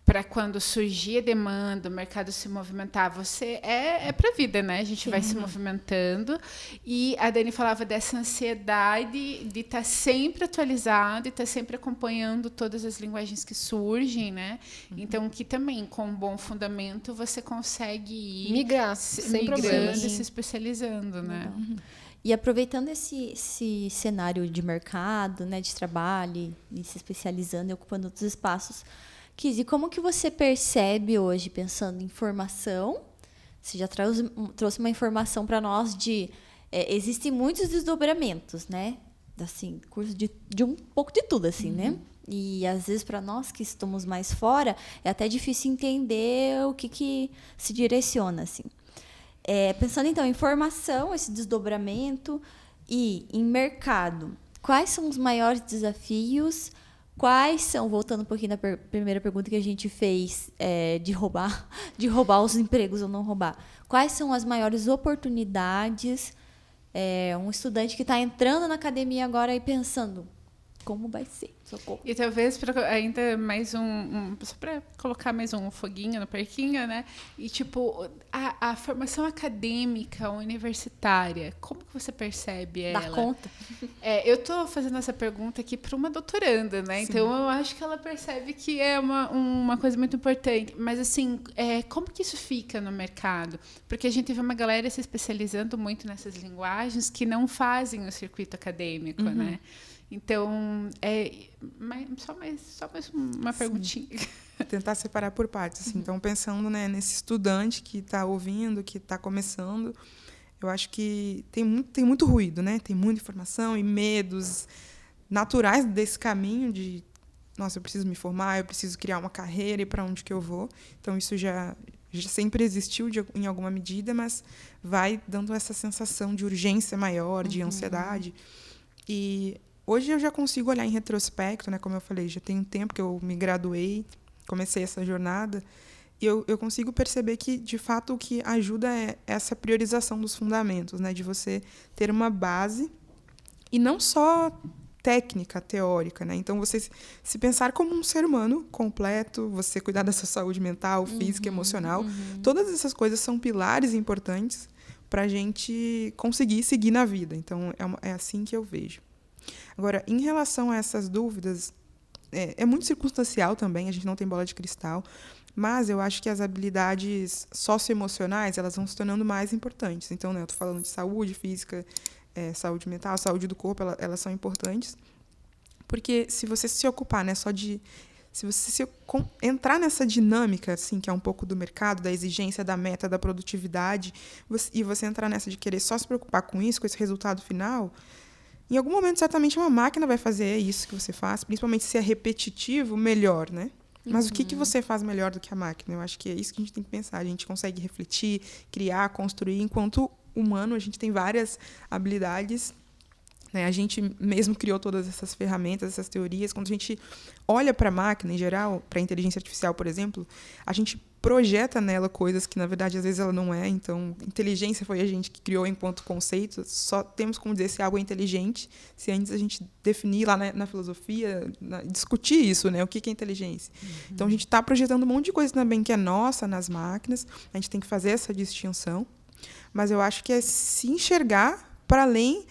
para quando surgir a demanda, o mercado se movimentar, você é para a vida, né? A gente vai se movimentando. E a Dani falava dessa ansiedade de estar sempre atualizado e estar sempre acompanhando todas as linguagens que surgem, né? Então, que também, com um bom fundamento, você consegue ir migrar, sem problemas, e se especializando, né? E aproveitando esse cenário de mercado, né, de trabalho, e se especializando e ocupando outros espaços, Kizzy, como que você percebe hoje, pensando em formação? Você já trouxe uma informação para nós de... existem muitos desdobramentos, né? Assim, curso de um pouco de tudo, assim, né? E, às vezes, para nós que estamos mais fora, é até difícil entender o que se direciona, assim. Pensando, então, em formação, esse desdobramento e em mercado, quais são os maiores desafios? Quais são, voltando um pouquinho da primeira pergunta que a gente fez, de roubar os empregos ou não roubar, quais são as maiores oportunidades? Um estudante que está entrando na academia agora e pensando, como vai ser? Socorro. E talvez ainda mais só para colocar mais um foguinho no parquinho, né? E tipo, a formação acadêmica universitária, como que você percebe ela? Dá conta? Eu estou fazendo essa pergunta aqui para uma doutoranda, né? Sim. Então eu acho que ela percebe que é uma coisa muito importante. Mas assim, como que isso fica no mercado? Porque a gente vê uma galera se especializando muito nessas linguagens que não fazem o circuito acadêmico, né? Então, só mais uma perguntinha. Tentar separar por partes. Assim. Então, pensando, né, nesse estudante que está ouvindo, que está começando, eu acho que tem muito ruído, né? Tem muita informação e medos naturais desse caminho de, nossa, eu preciso me formar, eu preciso criar uma carreira e para onde que eu vou. Então, isso já sempre existiu em alguma medida, mas vai dando essa sensação de urgência maior, de ansiedade. E hoje eu já consigo olhar em retrospecto, né? Como eu falei, já tem um tempo que eu me graduei, comecei essa jornada, e eu consigo perceber que, de fato, o que ajuda é essa priorização dos fundamentos, né? De você ter uma base, e não só técnica, teórica, né? Então, você se pensar como um ser humano completo, você cuidar da sua saúde mental, física, emocional, todas essas coisas são pilares importantes, para a gente conseguir seguir na vida. Então, é assim que eu vejo. Agora, em relação a essas dúvidas, é muito circunstancial também, a gente não tem bola de cristal, mas eu acho que as habilidades socioemocionais, elas vão se tornando mais importantes. Então, né, eu estou falando de saúde física, saúde mental, saúde do corpo, elas são importantes, porque se você se ocupar, né, se você entrar nessa dinâmica, assim, que é um pouco do mercado, da exigência, da meta, da produtividade, e você entrar nessa de querer só se preocupar com isso, com esse resultado final, em algum momento, certamente, uma máquina vai fazer isso que você faz, principalmente se é repetitivo, melhor, né? Mas o que você faz melhor do que a máquina? Eu acho que é isso que a gente tem que pensar. A gente consegue refletir, criar, construir. Enquanto humano, a gente tem várias habilidades, né? A gente mesmo criou todas essas ferramentas, essas teorias. Quando a gente olha para a máquina, em geral, para a inteligência artificial, por exemplo, a gente projeta nela coisas que, na verdade, às vezes ela não é. Então, inteligência foi a gente que criou enquanto conceito. Só temos como dizer se algo é inteligente, se antes a gente definir lá na filosofia, discutir isso, né? O que é inteligência. Então, a gente está projetando um monte de coisa também que é nossa nas máquinas. A gente tem que fazer essa distinção. Mas eu acho que é se enxergar para além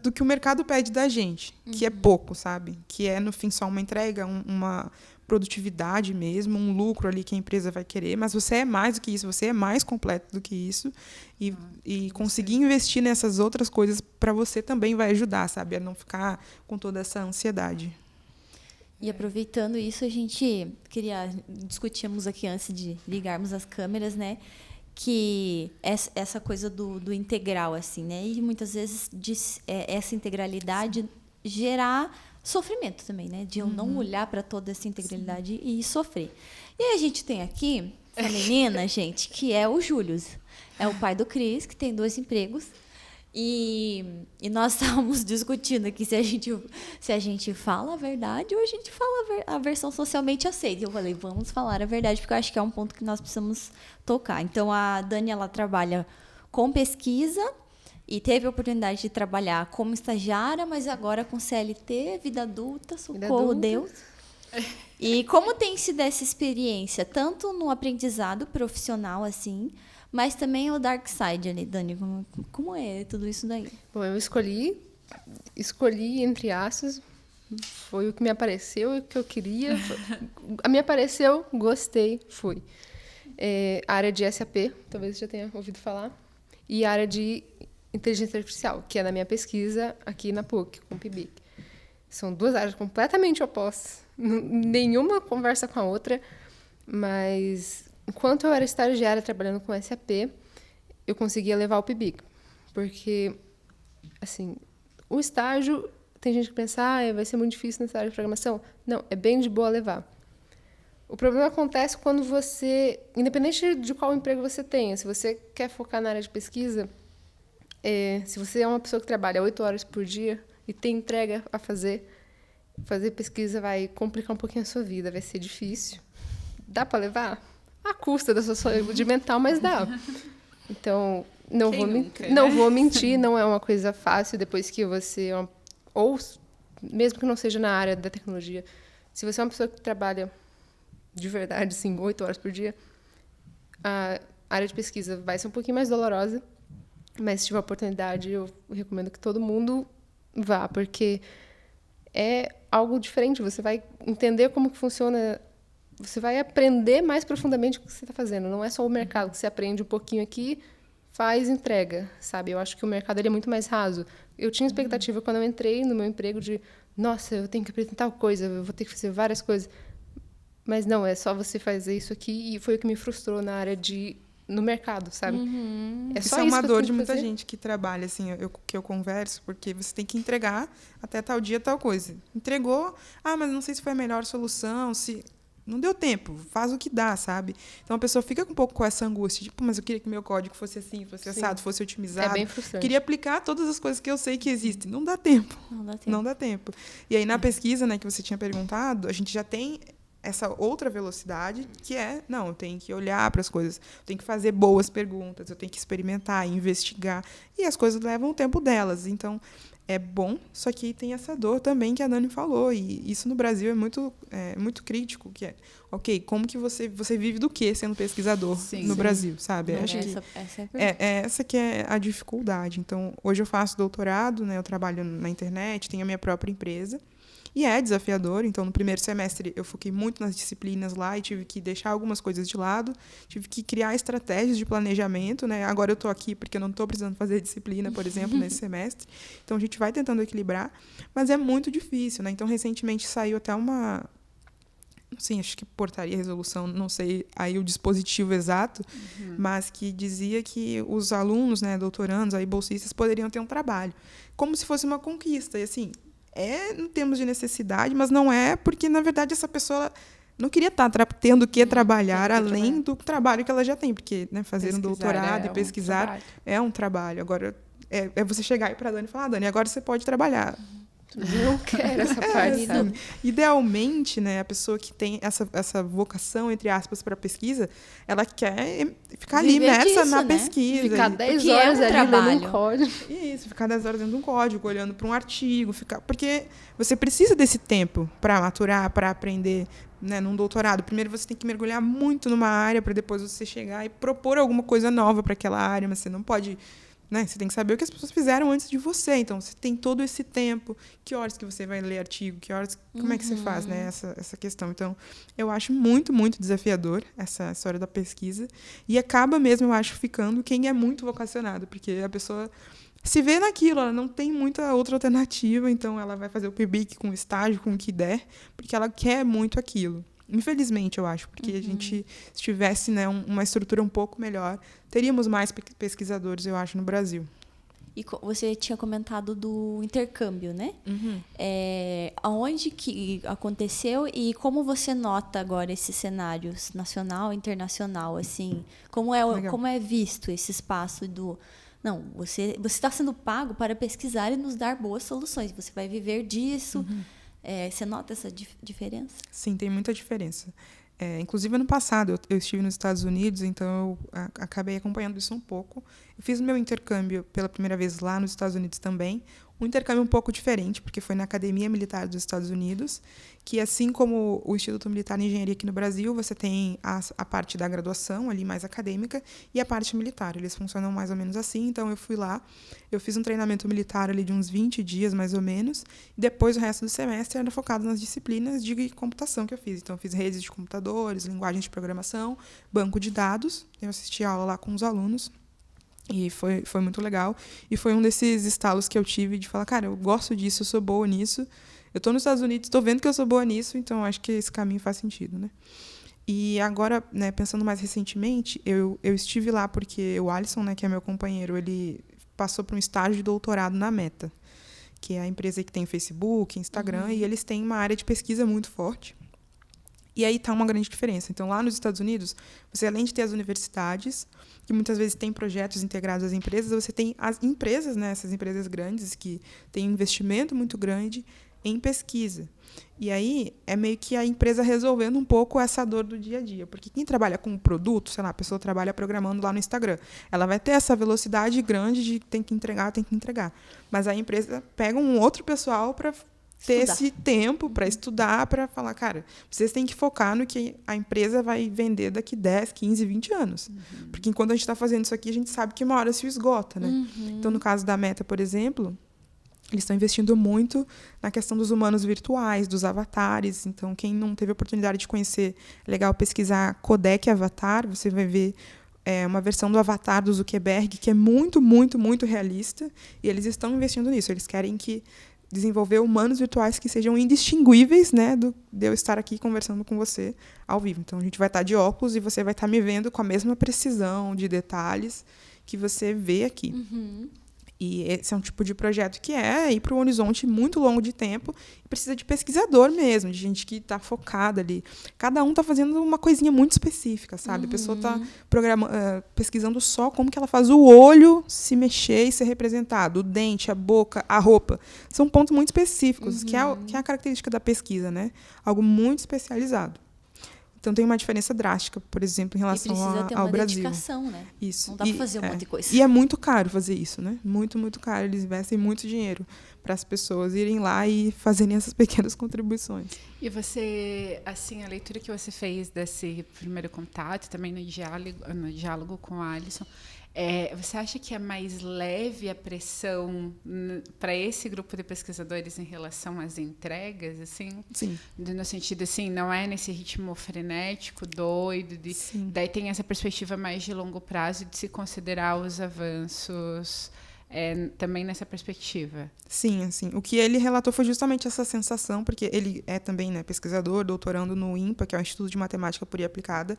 do que o mercado pede da gente, que é pouco, sabe? Que é, no fim, só uma entrega, uma produtividade mesmo, um lucro ali que a empresa vai querer, mas você é mais do que isso, você é mais completo do que isso, e conseguir investir nessas outras coisas para você também vai ajudar, sabe? A não ficar com toda essa ansiedade. E aproveitando isso, a gente discutíamos aqui antes de ligarmos as câmeras, né? Que essa coisa do integral, assim, né? E muitas vezes essa integralidade gerar sofrimento também, né? De eu não olhar para toda essa integralidade e sofrer. E aí a gente tem aqui essa menina, gente, que é o Július. É o pai do Cris, que tem 2 empregos. E nós estávamos discutindo aqui se a gente fala a verdade ou a gente fala a versão socialmente aceita. Eu falei, vamos falar a verdade, porque eu acho que é um ponto que nós precisamos tocar. Então, a Dani, ela trabalha com pesquisa e teve a oportunidade de trabalhar como estagiária, mas agora com CLT, vida adulta, socorro, Deus. E como tem sido essa experiência, tanto no aprendizado profissional, assim, mas também o dark side ali, Dani, como é tudo isso daí? Bom, eu escolhi entre aspas, foi o que me apareceu e o que eu queria. Me apareceu, gostei, fui. A área de SAP, talvez você já tenha ouvido falar, e a área de inteligência artificial, que é na minha pesquisa aqui na PUC, com o PIBIC. São 2 áreas completamente opostas, nenhuma conversa com a outra, mas enquanto eu era estagiária trabalhando com SAP, eu conseguia levar o PIBIC, porque, assim, o estágio, tem gente que pensa, vai ser muito difícil nessa área de programação. Não, é bem de boa levar. O problema acontece quando você, independente de qual emprego você tenha, se você quer focar na área de pesquisa, se você é uma pessoa que trabalha 8 horas por dia e tem entrega a fazer pesquisa vai complicar um pouquinho a sua vida, vai ser difícil. Dá para levar? À custa da sua saúde mental, mas dá. Então, não vou mentir, não é uma coisa fácil depois que você, ou mesmo que não seja na área da tecnologia, se você é uma pessoa que trabalha de verdade, assim, 8 horas por dia, a área de pesquisa vai ser um pouquinho mais dolorosa, mas se tiver oportunidade, eu recomendo que todo mundo vá, porque é algo diferente, você vai entender como que funciona, você vai aprender mais profundamente o que você está fazendo, não é só o mercado que você aprende um pouquinho aqui, faz, entrega, sabe? Eu acho que o mercado ele é muito mais raso. Eu tinha expectativa quando eu entrei no meu emprego de, nossa, eu tenho que apresentar tal coisa, eu vou ter que fazer várias coisas. Mas não, é só você fazer isso aqui, e foi o que me frustrou na área no mercado, sabe? É só isso é uma dor de fazer. muita gente que trabalha, assim, que eu converso, porque você tem que entregar até tal dia, tal coisa. Entregou, mas não sei se foi a melhor solução, se... Não deu tempo, faz o que dá, sabe? Então a pessoa fica um pouco com essa angústia, tipo, mas eu queria que meu código fosse assim, fosse assado, fosse otimizado. É bem frustrante. Queria aplicar todas as coisas que eu sei que existem. Não dá tempo. Não dá tempo. E aí, na pesquisa, né, que você tinha perguntado, a gente já tem essa outra velocidade que não, eu tenho que olhar para as coisas, eu tenho que fazer boas perguntas, eu tenho que experimentar, investigar, e as coisas levam o tempo delas. Então, é bom, só que tem essa dor também que a Dani falou, e isso no Brasil é muito crítico, que ok, como que você vive do quê sendo pesquisador no Brasil, sabe? Acho que essa que é a dificuldade. Então, hoje eu faço doutorado, né, eu trabalho na internet, tenho a minha própria empresa, e é desafiador. Então, no primeiro semestre, eu foquei muito nas disciplinas lá e tive que deixar algumas coisas de lado, tive que criar estratégias de planejamento, né? Agora eu estou aqui porque eu não estou precisando fazer disciplina, por exemplo, nesse semestre. Então, a gente vai tentando equilibrar, mas é muito difícil, né? Então, recentemente saiu até uma... Sim, acho que portaria, resolução, não sei aí o dispositivo exato, mas que dizia que os alunos, né, doutorandos, aí, bolsistas, poderiam ter um trabalho, como se fosse uma conquista. E, assim, em termos de necessidade, mas não é porque, na verdade, essa pessoa não queria estar tendo que trabalhar além do trabalho que ela já tem, porque, né, fazer um doutorado e pesquisar é um trabalho. Agora, é você chegar aí para a Dani e falar, Dani, agora você pode trabalhar. Não quero essa parte, sabe? Idealmente, né, a pessoa que tem essa vocação, entre aspas, para pesquisa, ela quer ficar ali imersa na pesquisa. Ficar 10 horas ali lendo um código. Isso, ficar 10 horas dentro de um código, olhando para um artigo. Porque você precisa desse tempo para maturar, para aprender, né, num doutorado. Primeiro você tem que mergulhar muito numa área para depois você chegar e propor alguma coisa nova para aquela área, mas você não pode... Né? Você tem que saber o que as pessoas fizeram antes de você. Então, você tem todo esse tempo. Que horas que você vai ler artigo? Como é que você faz, né? essa questão. Então, eu acho muito, muito desafiador essa história da pesquisa. E acaba mesmo, eu acho, ficando quem é muito vocacionado. Porque a pessoa se vê naquilo, ela não tem muita outra alternativa. Então, ela vai fazer o PIBIC com o estágio, com o que der. Porque ela quer muito aquilo. Infelizmente, eu acho, porque a gente, se tivesse, né, uma estrutura um pouco melhor, teríamos mais pesquisadores, eu acho, no Brasil. E você tinha comentado do intercâmbio, né? Aonde que aconteceu e como você nota agora esses cenários nacional e internacional, assim? Como é visto esse espaço do... Não, você está sendo pago para pesquisar e nos dar boas soluções. Você vai viver disso... Você nota essa diferença? Sim, tem muita diferença. Inclusive, ano passado, eu estive nos Estados Unidos, então eu acabei acompanhando isso um pouco. Eu fiz o meu intercâmbio pela primeira vez lá nos Estados Unidos também. Um intercâmbio um pouco diferente, porque foi na Academia Militar dos Estados Unidos, que, assim como o Instituto Militar de Engenharia aqui no Brasil, você tem a parte da graduação, ali mais acadêmica, e a parte militar. Eles funcionam mais ou menos assim. Então, eu fui lá, eu fiz um treinamento militar ali de uns 20 dias, mais ou menos, e depois o resto do semestre era focado nas disciplinas de computação que eu fiz. Então, eu fiz redes de computadores, linguagem de programação, banco de dados. Eu assisti a aula lá com os alunos. E foi muito legal. E foi um desses estalos que eu tive de falar, cara, eu gosto disso, eu sou boa nisso. Eu estou nos Estados Unidos, estou vendo que eu sou boa nisso, então acho que esse caminho faz sentido, né? E agora, né, pensando mais recentemente, eu estive lá porque o Alisson, né, que é meu companheiro, ele passou por um estágio de doutorado na Meta, que é a empresa que tem Facebook, Instagram, e eles têm uma área de pesquisa muito forte. E aí está uma grande diferença. Então, lá nos Estados Unidos, você, além de ter as universidades, que muitas vezes têm projetos integrados às empresas, você tem as empresas, né, essas empresas grandes que têm um investimento muito grande em pesquisa. E aí é meio que a empresa resolvendo um pouco essa dor do dia a dia. Porque quem trabalha com produto, sei lá, a pessoa trabalha programando lá no Instagram, ela vai ter essa velocidade grande de tem que entregar. Mas a empresa pega um outro pessoal para ter esse tempo para estudar, para falar, cara, vocês têm que focar no que a empresa vai vender daqui 10, 15, 20 anos. Porque enquanto a gente está fazendo isso aqui, a gente sabe que uma hora se esgota, né? Então, no caso da Meta, por exemplo, eles estão investindo muito na questão dos humanos virtuais, dos avatares. Então, quem não teve a oportunidade de conhecer, é legal pesquisar Codec Avatar, você vai ver uma versão do avatar do Zuckerberg, que é muito, muito, muito realista, e eles estão investindo nisso. Eles querem desenvolver humanos virtuais que sejam indistinguíveis, né, de eu estar aqui conversando com você ao vivo. Então, a gente vai estar de óculos e você vai estar me vendo com a mesma precisão de detalhes que você vê aqui. E esse é um tipo de projeto que é ir para um horizonte muito longo de tempo e precisa de pesquisador mesmo, de gente que está focada ali. Cada um está fazendo uma coisinha muito específica, sabe? A pessoa está pesquisando só como que ela faz o olho se mexer e ser representado, o dente, a boca, a roupa. São pontos muito específicos, que é a característica da pesquisa, né? Algo muito especializado. Então tem uma diferença drástica, por exemplo, em relação E precisa ter uma ao Brasil. dedicação, né? Isso. Não dá para fazer um monte de coisa. E é muito caro fazer isso, né? Muito, muito caro. Eles investem muito dinheiro para as pessoas irem lá e fazerem essas pequenas contribuições. E você, assim, a leitura que você fez desse primeiro contato, também no diálogo com o Alisson, você acha que é mais leve a pressão para esse grupo de pesquisadores em relação às entregas, assim? Sim. No sentido, assim, não é nesse ritmo frenético, doido, daí tem essa perspectiva mais de longo prazo de se considerar os avanços também nessa perspectiva. Sim, assim. O que ele relatou foi justamente essa sensação, porque ele é também, né, pesquisador, doutorando no INPA, que é o Instituto de Matemática Pura e Aplicada.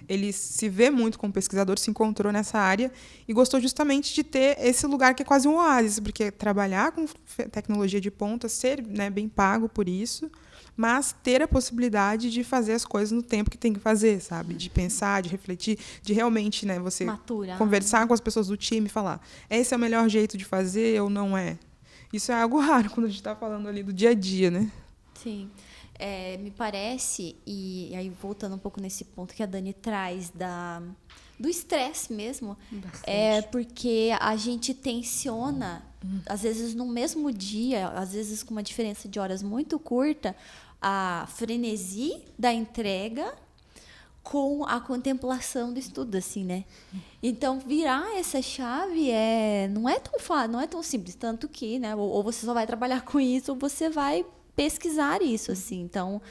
Ele se vê muito como pesquisador, se encontrou nessa área e gostou justamente de ter esse lugar que é quase um oásis, porque trabalhar com tecnologia de ponta, ser, né, bem pago por isso, mas ter a possibilidade de fazer as coisas no tempo que tem que fazer, sabe? De pensar, de refletir, de realmente, né, você conversar com as pessoas do time e falar, esse é o melhor jeito de fazer ou não é? Isso é algo raro quando a gente está falando ali do dia a dia, né? Sim. Me parece, e aí voltando um pouco nesse ponto que a Dani traz do estresse mesmo, porque a gente tensiona, às vezes no mesmo dia, às vezes com uma diferença de horas muito curta, a frenesi da entrega com a contemplação do estudo, assim, né? Então, virar essa chave não é tão fácil, não é tão simples, tanto que, né, ou você só vai trabalhar com isso, ou você vai pesquisar isso, assim. Então,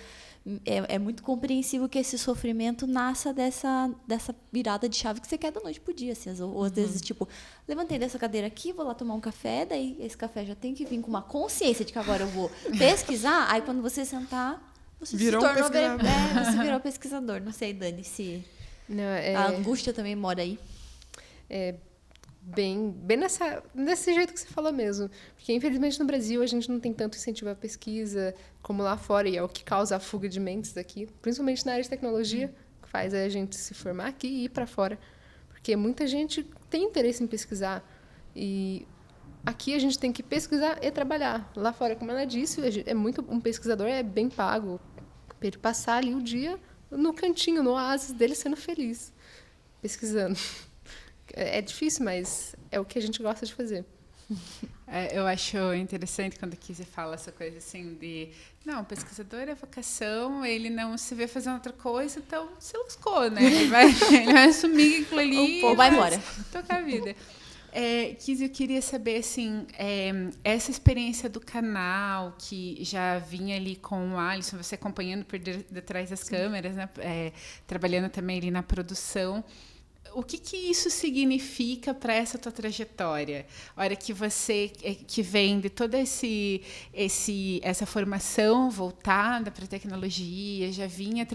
é muito compreensível que esse sofrimento nasça dessa virada de chave que você quer da noite pro dia, assim. Ou às vezes, tipo, levantei dessa cadeira aqui, vou lá tomar um café, daí esse café já tem que vir com uma consciência de que agora eu vou pesquisar, aí quando você sentar, você virou se tornou... você virou pesquisador. Não sei, Dani, se Não, a angústia também mora aí. Bem desse jeito que você falou mesmo. Porque, infelizmente, no Brasil, a gente não tem tanto incentivo à pesquisa como lá fora, e é o que causa a fuga de mentes aqui, principalmente na área de tecnologia, que faz a gente se formar aqui e ir para fora. Porque muita gente tem interesse em pesquisar, e aqui a gente tem que pesquisar e trabalhar. Lá fora, como ela disse, um pesquisador é bem pago para ele passar ali o dia no cantinho, no oásis dele, sendo feliz, pesquisando. É difícil, mas é o que a gente gosta de fazer. Eu acho interessante quando a Kizzy fala essa coisa assim de... Não, pesquisador é vocação, ele não se vê fazendo outra coisa, então se lascou, né? Ele vai assumir aquilo ali ou vai embora. Tocar a vida. Kizzy, eu queria saber, assim, essa experiência do canal, que já vinha ali com o Alisson, você acompanhando por detrás das câmeras, né? Trabalhando também ali na produção. O que isso significa para essa tua trajetória? A hora que você, que vem de toda essa formação voltada para a tecnologia, já vinha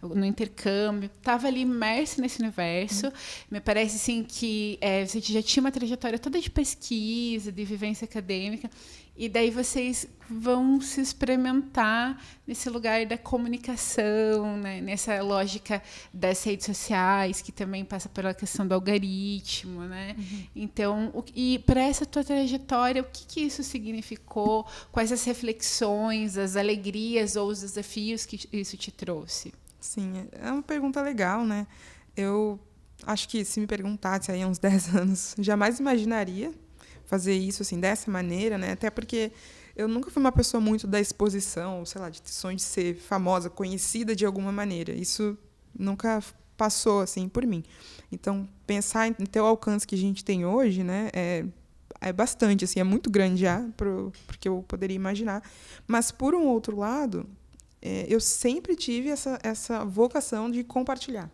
no intercâmbio, estava ali imerso nesse universo. Me parece assim, que você já tinha uma trajetória toda de pesquisa, de vivência acadêmica, e daí vocês vão se experimentar nesse lugar da comunicação, né? Nessa lógica das redes sociais, que também passa pela questão do algoritmo, né? Então, e para essa tua trajetória, o que isso significou? Quais as reflexões, as alegrias ou os desafios que isso te trouxe? Sim, é uma pergunta legal, né? Eu acho que se me perguntasse aí há uns 10 anos, jamais imaginaria fazer isso assim dessa maneira, né? Até porque eu nunca fui uma pessoa muito da exposição, sei lá, de sonho de ser famosa, conhecida de alguma maneira. Isso nunca passou assim por mim. Então, pensar em ter o alcance que a gente tem hoje, né, é bastante, assim, é muito grande já porque eu poderia imaginar. Mas por um outro lado, eu sempre tive essa vocação de compartilhar,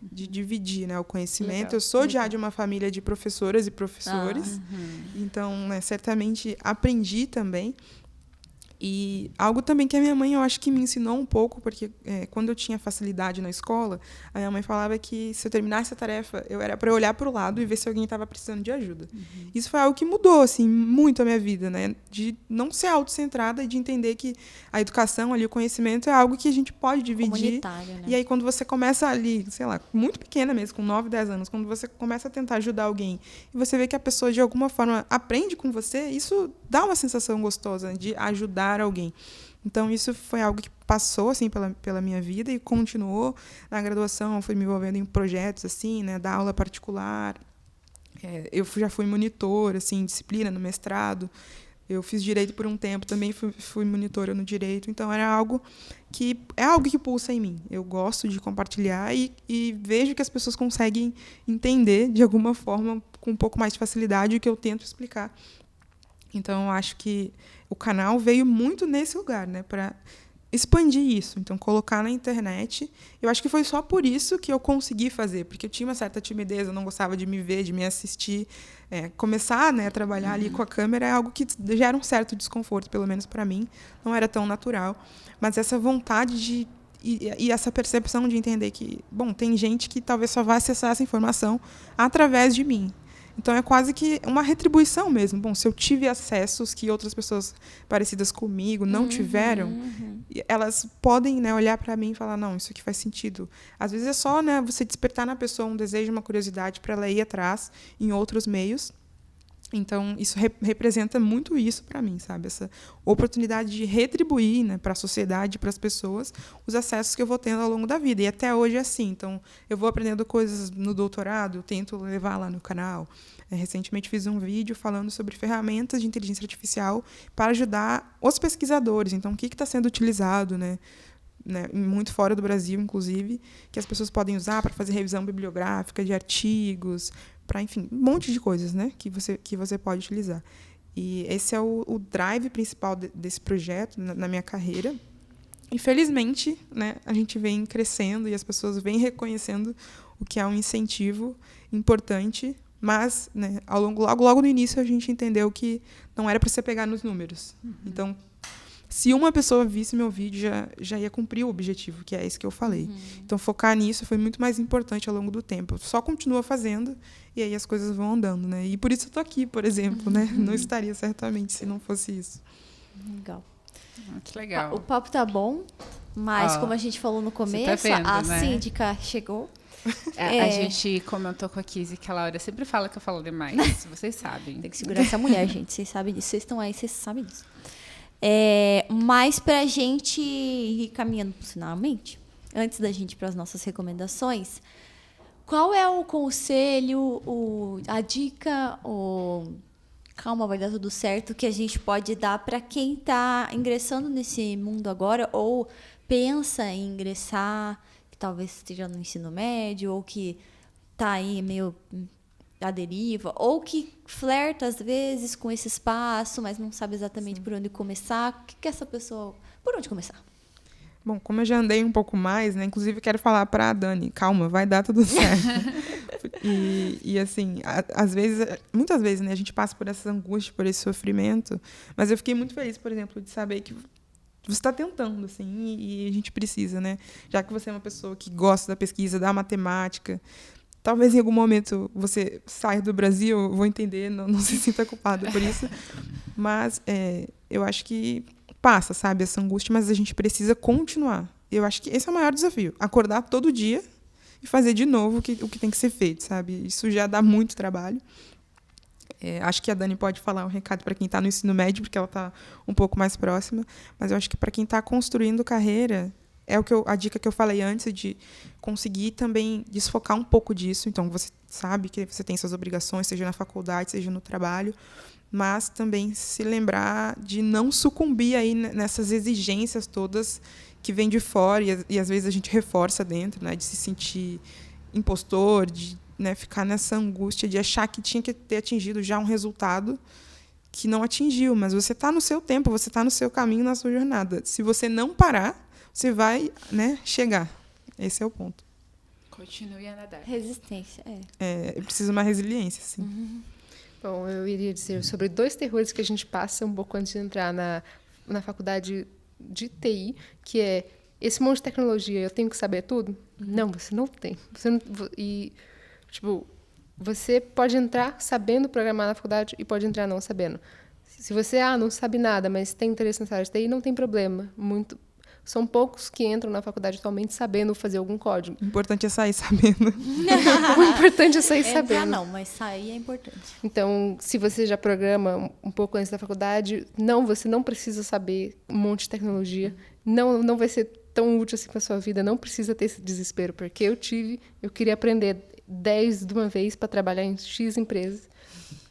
de dividir, né, o conhecimento. Legal. Eu sou já de uma família de professoras e professores, então, né, certamente aprendi também. E algo também que a minha mãe, eu acho que me ensinou um pouco, porque quando eu tinha facilidade na escola, a minha mãe falava que se eu terminasse a tarefa, eu era para olhar para o lado e ver se alguém estava precisando de ajuda. Isso foi algo que mudou assim, muito a minha vida, né? De não ser autocentrada e de entender que a educação, ali, o conhecimento é algo que a gente pode dividir. Né? E aí, quando você começa ali, sei lá, muito pequena mesmo, com 9, 10 anos, quando você começa a tentar ajudar alguém e você vê que a pessoa, de alguma forma, aprende com você, isso dá uma sensação gostosa de ajudar alguém. Então, isso foi algo que passou, assim, pela minha vida e continuou. Na graduação, eu fui me envolvendo em projetos, assim, né, dar aula particular. Eu já fui monitora, assim, disciplina no mestrado. Eu fiz direito por um tempo, também fui monitora no direito. Então, é algo que pulsa em mim. Eu gosto de compartilhar e vejo que as pessoas conseguem entender, de alguma forma, com um pouco mais de facilidade, o que eu tento explicar. Então, eu acho que o canal veio muito nesse lugar, né, para expandir isso. Então, colocar na internet. Eu acho que foi só por isso que eu consegui fazer, porque eu tinha uma certa timidez, eu não gostava de me ver, de me assistir. Começar, né, a trabalhar ali com a câmera é algo que gera um certo desconforto, pelo menos para mim. Não era tão natural. Mas essa vontade e essa percepção de entender que, bom, tem gente que talvez só vai acessar essa informação através de mim. Então, é quase que uma retribuição mesmo. Bom, se eu tive acessos que outras pessoas parecidas comigo não tiveram, elas podem, né, olhar para mim e falar, não, isso aqui faz sentido. Às vezes é só, né, você despertar na pessoa um desejo, uma curiosidade para ela ir atrás em outros meios. Então, isso representa muito isso para mim, sabe? Essa oportunidade de retribuir, né, para a sociedade, para as pessoas, os acessos que eu vou tendo ao longo da vida. E até hoje é assim. Então, eu vou aprendendo coisas no doutorado, eu tento levar lá no canal. Recentemente fiz um vídeo falando sobre ferramentas de inteligência artificial para ajudar os pesquisadores. Então, o que está sendo utilizado, né, muito fora do Brasil, inclusive, que as pessoas podem usar para fazer revisão bibliográfica de artigos, para, enfim, um monte de coisas, né, que você pode utilizar. E esse é o drive principal desse projeto na minha carreira. E, felizmente, né, a gente vem crescendo e as pessoas vêm reconhecendo o que é um incentivo importante, mas, né, logo no início a gente entendeu que não era para você pegar nos números. Então, se uma pessoa visse meu vídeo, já ia cumprir o objetivo, que é esse que eu falei. Então, focar nisso foi muito mais importante ao longo do tempo. Só continua fazendo e aí as coisas vão andando, né? E por isso eu estou aqui, por exemplo, né? Não estaria certamente se não fosse isso. Legal. Muito legal. O papo tá bom, mas como a gente falou no começo, vendo, a né? síndica chegou. A gente comentou com a Kizzy que a Laura sempre fala que eu falo demais. Vocês sabem. Tem que segurar essa mulher, gente. Vocês sabem disso. Vocês estão aí, vocês sabem disso. Mas pra gente ir caminhando finalmente, antes da gente ir para as nossas recomendações, qual é o conselho, a dica, calma, vai dar tudo certo, que a gente pode dar para quem está ingressando nesse mundo agora ou pensa em ingressar, que talvez esteja no ensino médio ou que está aí meio à deriva, ou que flerta às vezes com esse espaço, mas não sabe exatamente por onde começar. O que essa pessoa... Por onde começar? Bom, como eu já andei um pouco mais, né? Inclusive, quero falar para a Dani, calma, vai dar tudo certo. e assim, às vezes, muitas vezes, né, a gente passa por essa angústia, por esse sofrimento, mas eu fiquei muito feliz, por exemplo, de saber que você está tentando, assim, e a gente precisa, né? Já que você é uma pessoa que gosta da pesquisa, da matemática, talvez em algum momento você saia do Brasil, eu vou entender, não se sinta culpada por isso, mas eu acho que passa, sabe, essa angústia, mas a gente precisa continuar. Eu acho que esse é o maior desafio, acordar todo dia e fazer de novo o que tem que ser feito, sabe? Isso já dá muito trabalho. Acho que a Dani pode falar um recado para quem está no ensino médio, porque ela está um pouco mais próxima, mas eu acho que para quem está construindo carreira, a dica que eu falei antes de conseguir também desfocar um pouco disso. Então, você sabe que você tem suas obrigações, seja na faculdade, seja no trabalho, mas também se lembrar de não sucumbir aí nessas exigências todas que vêm de fora e às vezes a gente reforça dentro, né, de se sentir impostor, de, né, ficar nessa angústia de achar que tinha que ter atingido já um resultado que não atingiu, mas você está no seu tempo, você está no seu caminho, na sua jornada. Se você não parar, você vai, né, chegar. Esse é o ponto. Continue a nadar. Resistência, Precisa de uma resiliência, sim. Bom, eu iria dizer sobre 2 terrores que a gente passa um pouco antes de entrar na faculdade de TI, que é esse monte de tecnologia, eu tenho que saber tudo? Não, você não tem. Você pode entrar sabendo programar na faculdade e pode entrar não sabendo. Se você não sabe nada, mas tem interesse nessa área de TI, não tem problema. São poucos que entram na faculdade atualmente sabendo fazer algum código. O importante é sair sabendo. O importante é sair Entrar sabendo. não, mas sair é importante. Então, se você já programa um pouco antes da faculdade, você não precisa saber um monte de tecnologia. Não vai ser tão útil assim para sua vida. Não precisa ter esse desespero, porque eu queria aprender 10 de uma vez para trabalhar em X empresas.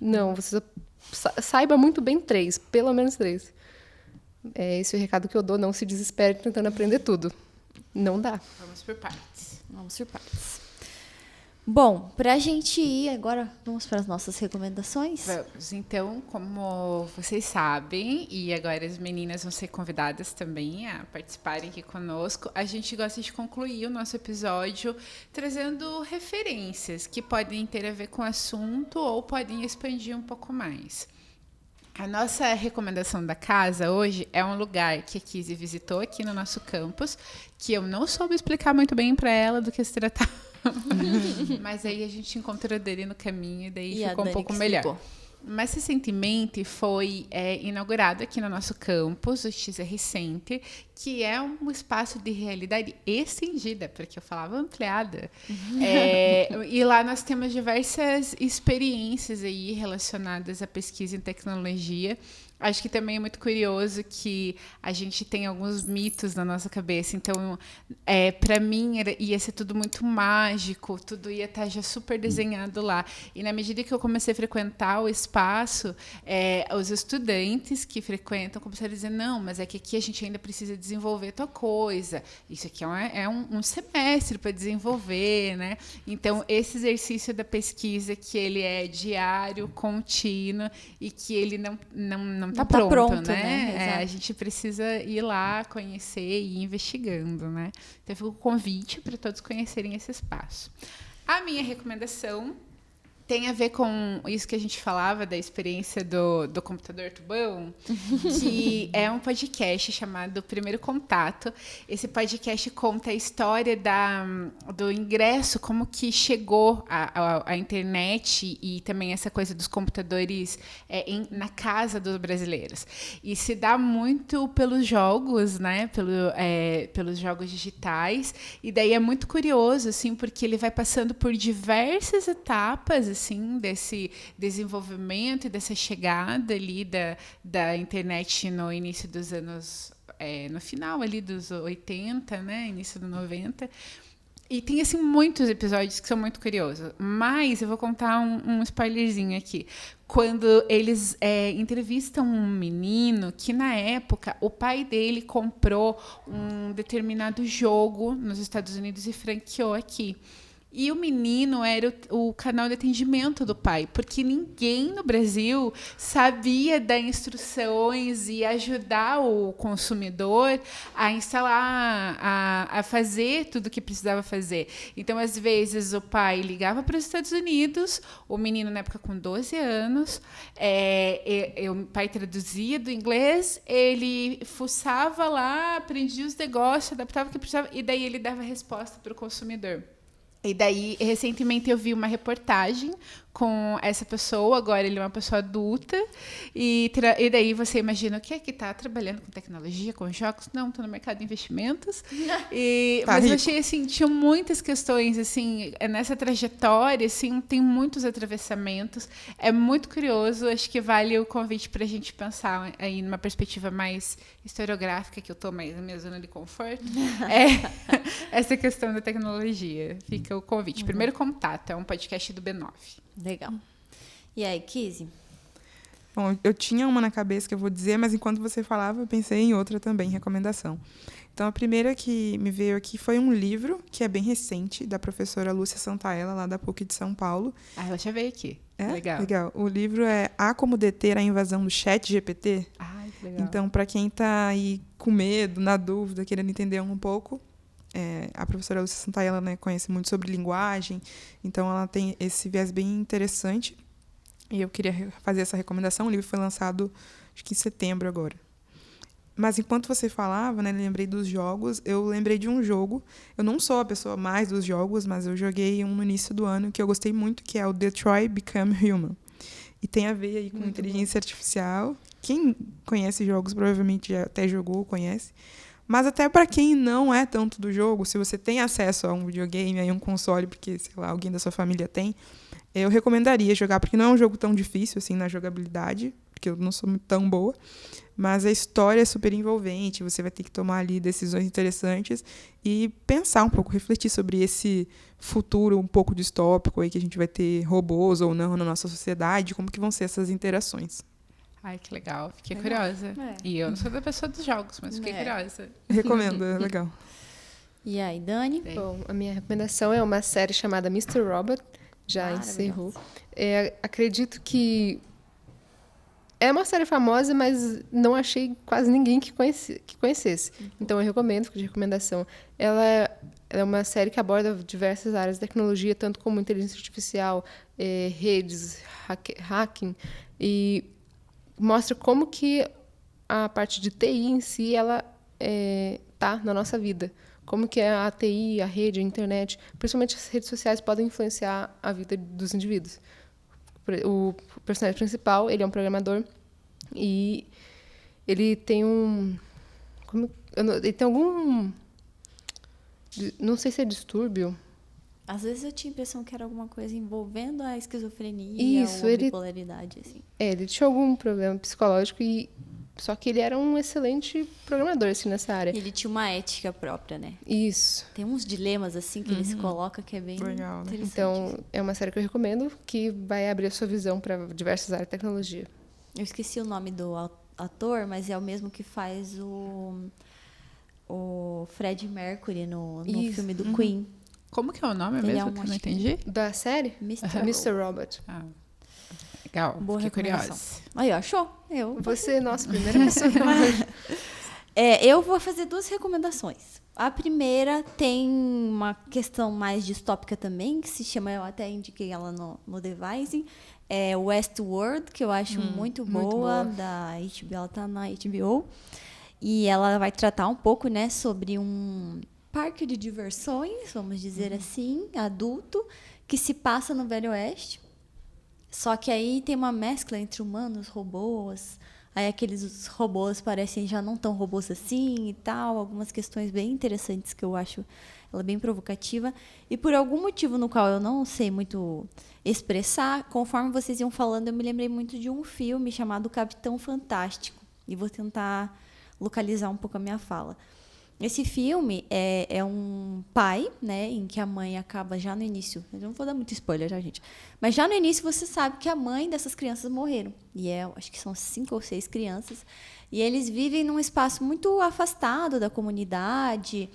Não, você saiba muito bem 3, pelo menos 3. É esse o recado que eu dou, não se desespere tentando aprender tudo. Não dá. Vamos por partes. Vamos por partes. Bom, pra gente ir agora, vamos para as nossas recomendações? Vamos. Então, como vocês sabem, e agora as meninas vão ser convidadas também a participarem aqui conosco, a gente gosta de concluir o nosso episódio trazendo referências que podem ter a ver com o assunto ou podem expandir um pouco mais. A nossa recomendação da casa hoje é um lugar que a Kizzy visitou aqui no nosso campus, que eu não soube explicar muito bem para ela do que se tratava. Mas aí a gente encontrou dele no caminho e daí ficou um pouco melhor. Mais recentemente foi inaugurado aqui no nosso campus o XR Center, que é um espaço de realidade estendida, porque eu falava ampliada. E lá nós temos diversas experiências aí relacionadas à pesquisa em tecnologia. Acho que também é muito curioso que a gente tem alguns mitos na nossa cabeça. Então, para mim, ia ser tudo muito mágico, tudo ia estar já super desenhado lá. E na medida que eu comecei a frequentar o espaço, os estudantes que frequentam começaram a dizer, não, mas é que aqui a gente ainda precisa desenvolver tal coisa. Isso aqui é um semestre para desenvolver, né? Então, esse exercício da pesquisa, que ele é diário, contínuo, e que ele não está pronto, né? A gente precisa ir lá, conhecer e ir investigando, né? Então, fica o convite para todos conhecerem esse espaço. A minha recomendação tem a ver com isso que a gente falava da experiência do computador tubão, que é um podcast chamado Primeiro Contato. Esse podcast conta a história do ingresso, como que chegou a internet e também essa coisa dos computadores na casa dos brasileiros. E se dá muito pelos jogos, né? Pelos jogos digitais. E daí é muito curioso, assim, porque ele vai passando por diversas etapas, assim, desse desenvolvimento e dessa chegada ali da internet no início dos anos, no final ali dos 80, né, início dos 90. E tem, assim, muitos episódios que são muito curiosos. Mas eu vou contar um spoilerzinho aqui. Quando eles entrevistam um menino que, na época, o pai dele comprou um determinado jogo nos Estados Unidos e franqueou aqui. E o menino era o canal de atendimento do pai, porque ninguém no Brasil sabia dar instruções e ajudar o consumidor a instalar, a fazer tudo o que precisava fazer. Então, às vezes, o pai ligava para os Estados Unidos, o menino, na época, com 12 anos, o pai traduzia do inglês, ele fuçava lá, aprendia os negócios, adaptava o que precisava, e daí ele dava a resposta para o consumidor. E daí, recentemente, eu vi uma reportagem com essa pessoa, agora ele é uma pessoa adulta, e daí você imagina o que é que está trabalhando com tecnologia, com jogos? Não, estou no mercado de investimentos. Mas eu achei, assim, tinha muitas questões, assim, nessa trajetória, assim, tem muitos atravessamentos, é muito curioso, acho que vale o convite para a gente pensar aí numa perspectiva mais historiográfica, que eu estou mais na minha zona de conforto, essa questão da tecnologia. Fica o convite. Primeiro Contato, é um podcast do B9. Legal. E aí, Kizzy? Bom, eu tinha uma na cabeça que eu vou dizer, mas enquanto você falava, eu pensei em outra também, recomendação. Então, a primeira que me veio aqui foi um livro, que é bem recente, da professora Lúcia Santaella, lá da PUC de São Paulo. Ela já veio aqui. Legal. Legal. O livro é Há Como Deter a Invasão do ChatGPT. Que legal. Então, para quem está aí com medo, na dúvida, querendo entender um pouco, a professora Lúcia Santaella, né, conhece muito sobre linguagem, então ela tem esse viés bem interessante. E eu queria fazer essa recomendação. O livro foi lançado, acho que em setembro agora. Mas enquanto você falava, né, lembrei dos jogos, eu lembrei de um jogo. Eu não sou a pessoa mais dos jogos, mas eu joguei um no início do ano que eu gostei muito, que é o Detroit Become Human. E tem a ver aí com inteligência artificial. Quem conhece jogos provavelmente já até jogou, conhece. Mas até para quem não é tanto do jogo, se você tem acesso a um videogame, a um console, porque, sei lá, alguém da sua família tem, eu recomendaria jogar, porque não é um jogo tão difícil assim na jogabilidade, porque eu não sou tão boa, mas a história é super envolvente, você vai ter que tomar ali decisões interessantes e pensar um pouco, refletir sobre esse futuro um pouco distópico aí, que a gente vai ter robôs ou não na nossa sociedade, como que vão ser essas interações. Ai, que legal. Fiquei curiosa. É. E eu não sou da pessoa dos jogos, mas fiquei curiosa. Recomendo, é legal. E aí, Dani? Bom, a minha recomendação é uma série chamada Mr. Robot, já Maravilhosa. encerrou. Acredito que é uma série famosa, mas não achei quase ninguém que conhecesse. Então eu recomendo, fica de recomendação. Ela é uma série que aborda diversas áreas da tecnologia, tanto como inteligência artificial, redes, hacking, e mostra como que a parte de TI em si, ela tá na nossa vida. Como que a TI, a rede, a internet, principalmente as redes sociais, podem influenciar a vida dos indivíduos. O personagem principal, ele é um programador e ele tem ele tem algum... Não sei se é distúrbio. Às vezes eu tinha a impressão que era alguma coisa envolvendo a esquizofrenia Isso, ou a ele- bipolaridade, assim. Ele tinha algum problema psicológico só que ele era um excelente programador assim nessa área. E ele tinha uma ética própria, né? Isso. Tem uns dilemas, assim, que ele se coloca que é bem Legal, né? interessante. Então, é uma série que eu recomendo, que vai abrir a sua visão para diversas áreas de tecnologia. Eu esqueci o nome do ator, mas é o mesmo que faz o Freddie Mercury no Isso. filme do Queen. Como que é o nome Ele mesmo é um que eu não acho que- entendi? Da série? Mr. Mr. Robot. Ah, legal. Boa Fiquei recomendação. curiosa. Aí, ó, achou? Você, nossa, primeira pessoa que eu Eu vou fazer 2 recomendações. A primeira tem uma questão mais distópica também, que se chama, eu até indiquei ela no Device, é Westworld, que eu acho muito boa, da HBO, ela tá na HBO. E ela vai tratar um pouco, né, sobre um parque de diversões, vamos dizer assim, adulto, que se passa no Velho Oeste. Só que aí tem uma mescla entre humanos, robôs. Aí aqueles robôs parecem já não tão robôs assim e tal. Algumas questões bem interessantes que eu acho ela bem provocativa. E por algum motivo no qual eu não sei muito expressar, conforme vocês iam falando, eu me lembrei muito de um filme chamado Capitão Fantástico. E vou tentar localizar um pouco a minha fala. Esse filme é um pai, né, em que a mãe acaba já no início. Eu não vou dar muito spoiler, já, gente. Mas já no início você sabe que a mãe dessas crianças morreram. E acho que são 5 ou 6 crianças. E eles vivem num espaço muito afastado da comunidade.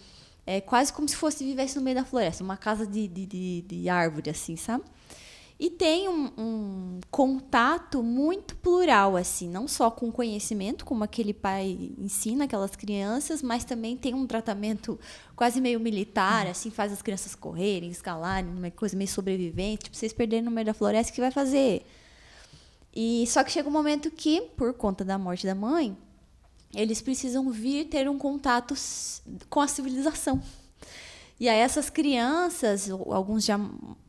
Quase como se vivesse no meio da floresta. Uma casa de árvore, assim, sabe? E tem um contato muito plural, assim, não só com conhecimento, como aquele pai ensina aquelas crianças, mas também tem um tratamento quase meio militar, assim, faz as crianças correrem, escalarem, uma coisa meio sobrevivente, tipo, vocês perderem no meio da floresta, o que vai fazer? E só que chega um momento que, por conta da morte da mãe, eles precisam vir ter um contato com a civilização. E aí essas crianças, alguns já,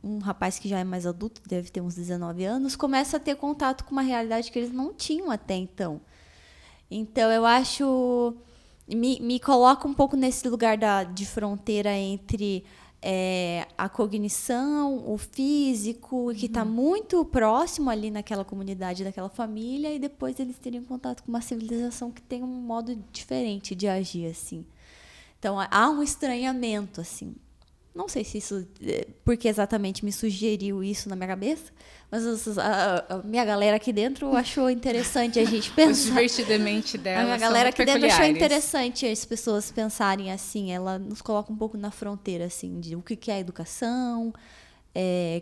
um rapaz que já é mais adulto, deve ter uns 19 anos, começa a ter contato com uma realidade que eles não tinham até então. Então eu acho, me coloca um pouco nesse lugar de fronteira entre a cognição, o físico, que está muito próximo ali naquela comunidade, daquela família, e depois eles terem contato com uma civilização que tem um modo diferente de agir, assim. Então, há um estranhamento, assim. Não sei se isso... Porque exatamente me sugeriu isso na minha cabeça, mas a minha galera aqui dentro achou interessante a gente Os pensar. divertidamente dela. A minha são galera muito aqui dentro achou peculiares. interessante as pessoas pensarem assim. Ela nos coloca um pouco na fronteira, assim, de o que é a educação,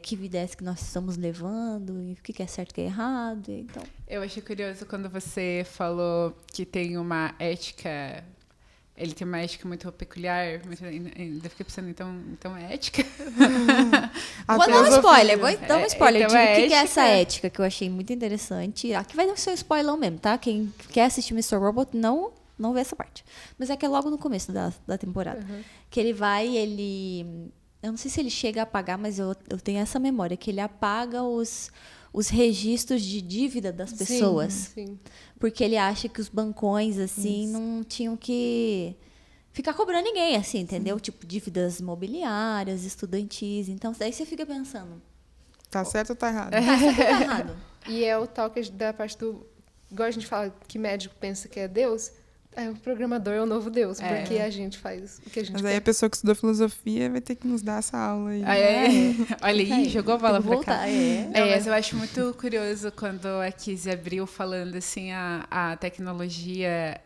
que vida é essa que nós estamos levando, e o que é certo e o que é errado. Então... Eu achei curioso quando você falou que tem uma ética... Ele tem uma ética muito peculiar. Ainda fiquei pensando, então é ética? A Vou dar um filosofia. spoiler, vou dar um spoiler então de é o que é ética. essa ética, que eu achei muito interessante. Aqui vai ser um spoiler mesmo, tá? Quem quer assistir Mr. Robot, não vê essa parte. Mas é que é logo no começo da temporada. Que eu não sei se ele chega a apagar, mas eu tenho essa memória, que ele apaga os registros de dívida das pessoas. Sim. Porque ele acha que os bancões, assim, não tinham que ficar cobrando ninguém, assim, entendeu? Tipo, dívidas imobiliárias, estudantis. Então, daí você fica pensando, Tá certo ou tá errado? tá certo ou tá errado? E é o tal que da parte do... Igual a gente fala que médico pensa que é Deus, o programador é o novo Deus, porque a gente faz o que a gente Mas aí quer. a pessoa que estudou filosofia vai ter que nos dar essa aula aí. Olha aí, jogou a bola pra cá. Voltar, Não, mas eu acho muito curioso quando a Kizzy abriu falando assim, a tecnologia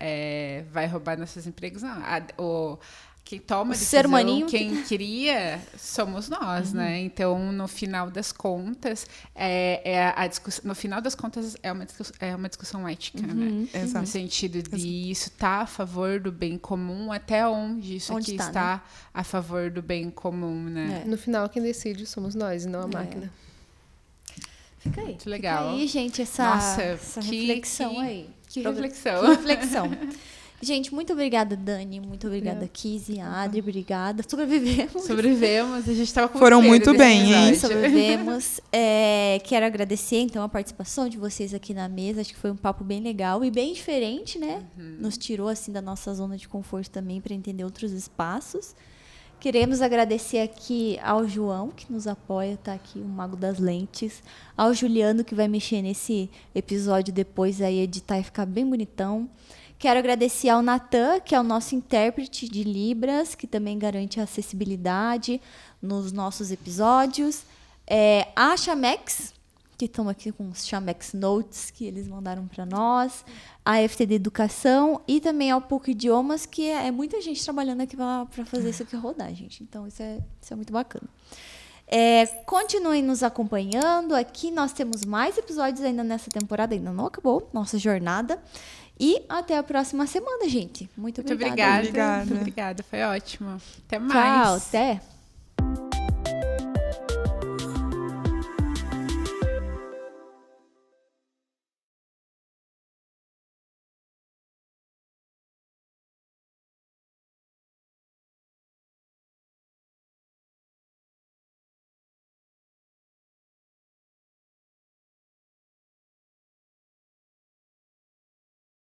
vai roubar nossos empregos. Não, quem toma a ser decisão, humaninho quem cria, somos nós, né? Então, no final das contas, a discussão, no final das contas, é uma discussão ética, né? Exato. No sentido de isso tá a favor do bem comum, até onde isso Onde aqui tá, está né? a favor do bem comum, né? No final, quem decide somos nós e não a máquina. Fica aí. Muito legal. Fica aí, gente, essa reflexão aí. Que reflexão. Que reflexão. Gente, muito obrigada, Dani. Muito obrigada, Kizzy, Adri. Obrigada. Sobrevivemos. Sobrevivemos, a gente estava com Foram medo muito desse bem, hein? episódio. Sobrevivemos. Quero agradecer, então, a participação de vocês aqui na mesa. Acho que foi um papo bem legal e bem diferente, né? Nos tirou, assim, da nossa zona de conforto também para entender outros espaços. Queremos agradecer aqui ao João, que nos apoia, tá aqui, o Mago das Lentes. Ao Juliano, que vai mexer nesse episódio depois, aí editar e ficar bem bonitão. Quero agradecer ao Natan, que é o nosso intérprete de Libras, que também garante a acessibilidade nos nossos episódios. A Chamex, que estão aqui com os Chamex Notes que eles mandaram para nós. A FTD Educação e também ao PUC Idiomas, que é muita gente trabalhando aqui para fazer isso aqui rodar, gente. Então, isso é muito bacana. Continuem nos acompanhando. Aqui nós temos mais episódios ainda nessa temporada. Ainda não acabou nossa jornada. E até a próxima semana, gente. Muito obrigada. Muito obrigada. Foi ótimo. Até mais. Tchau, até.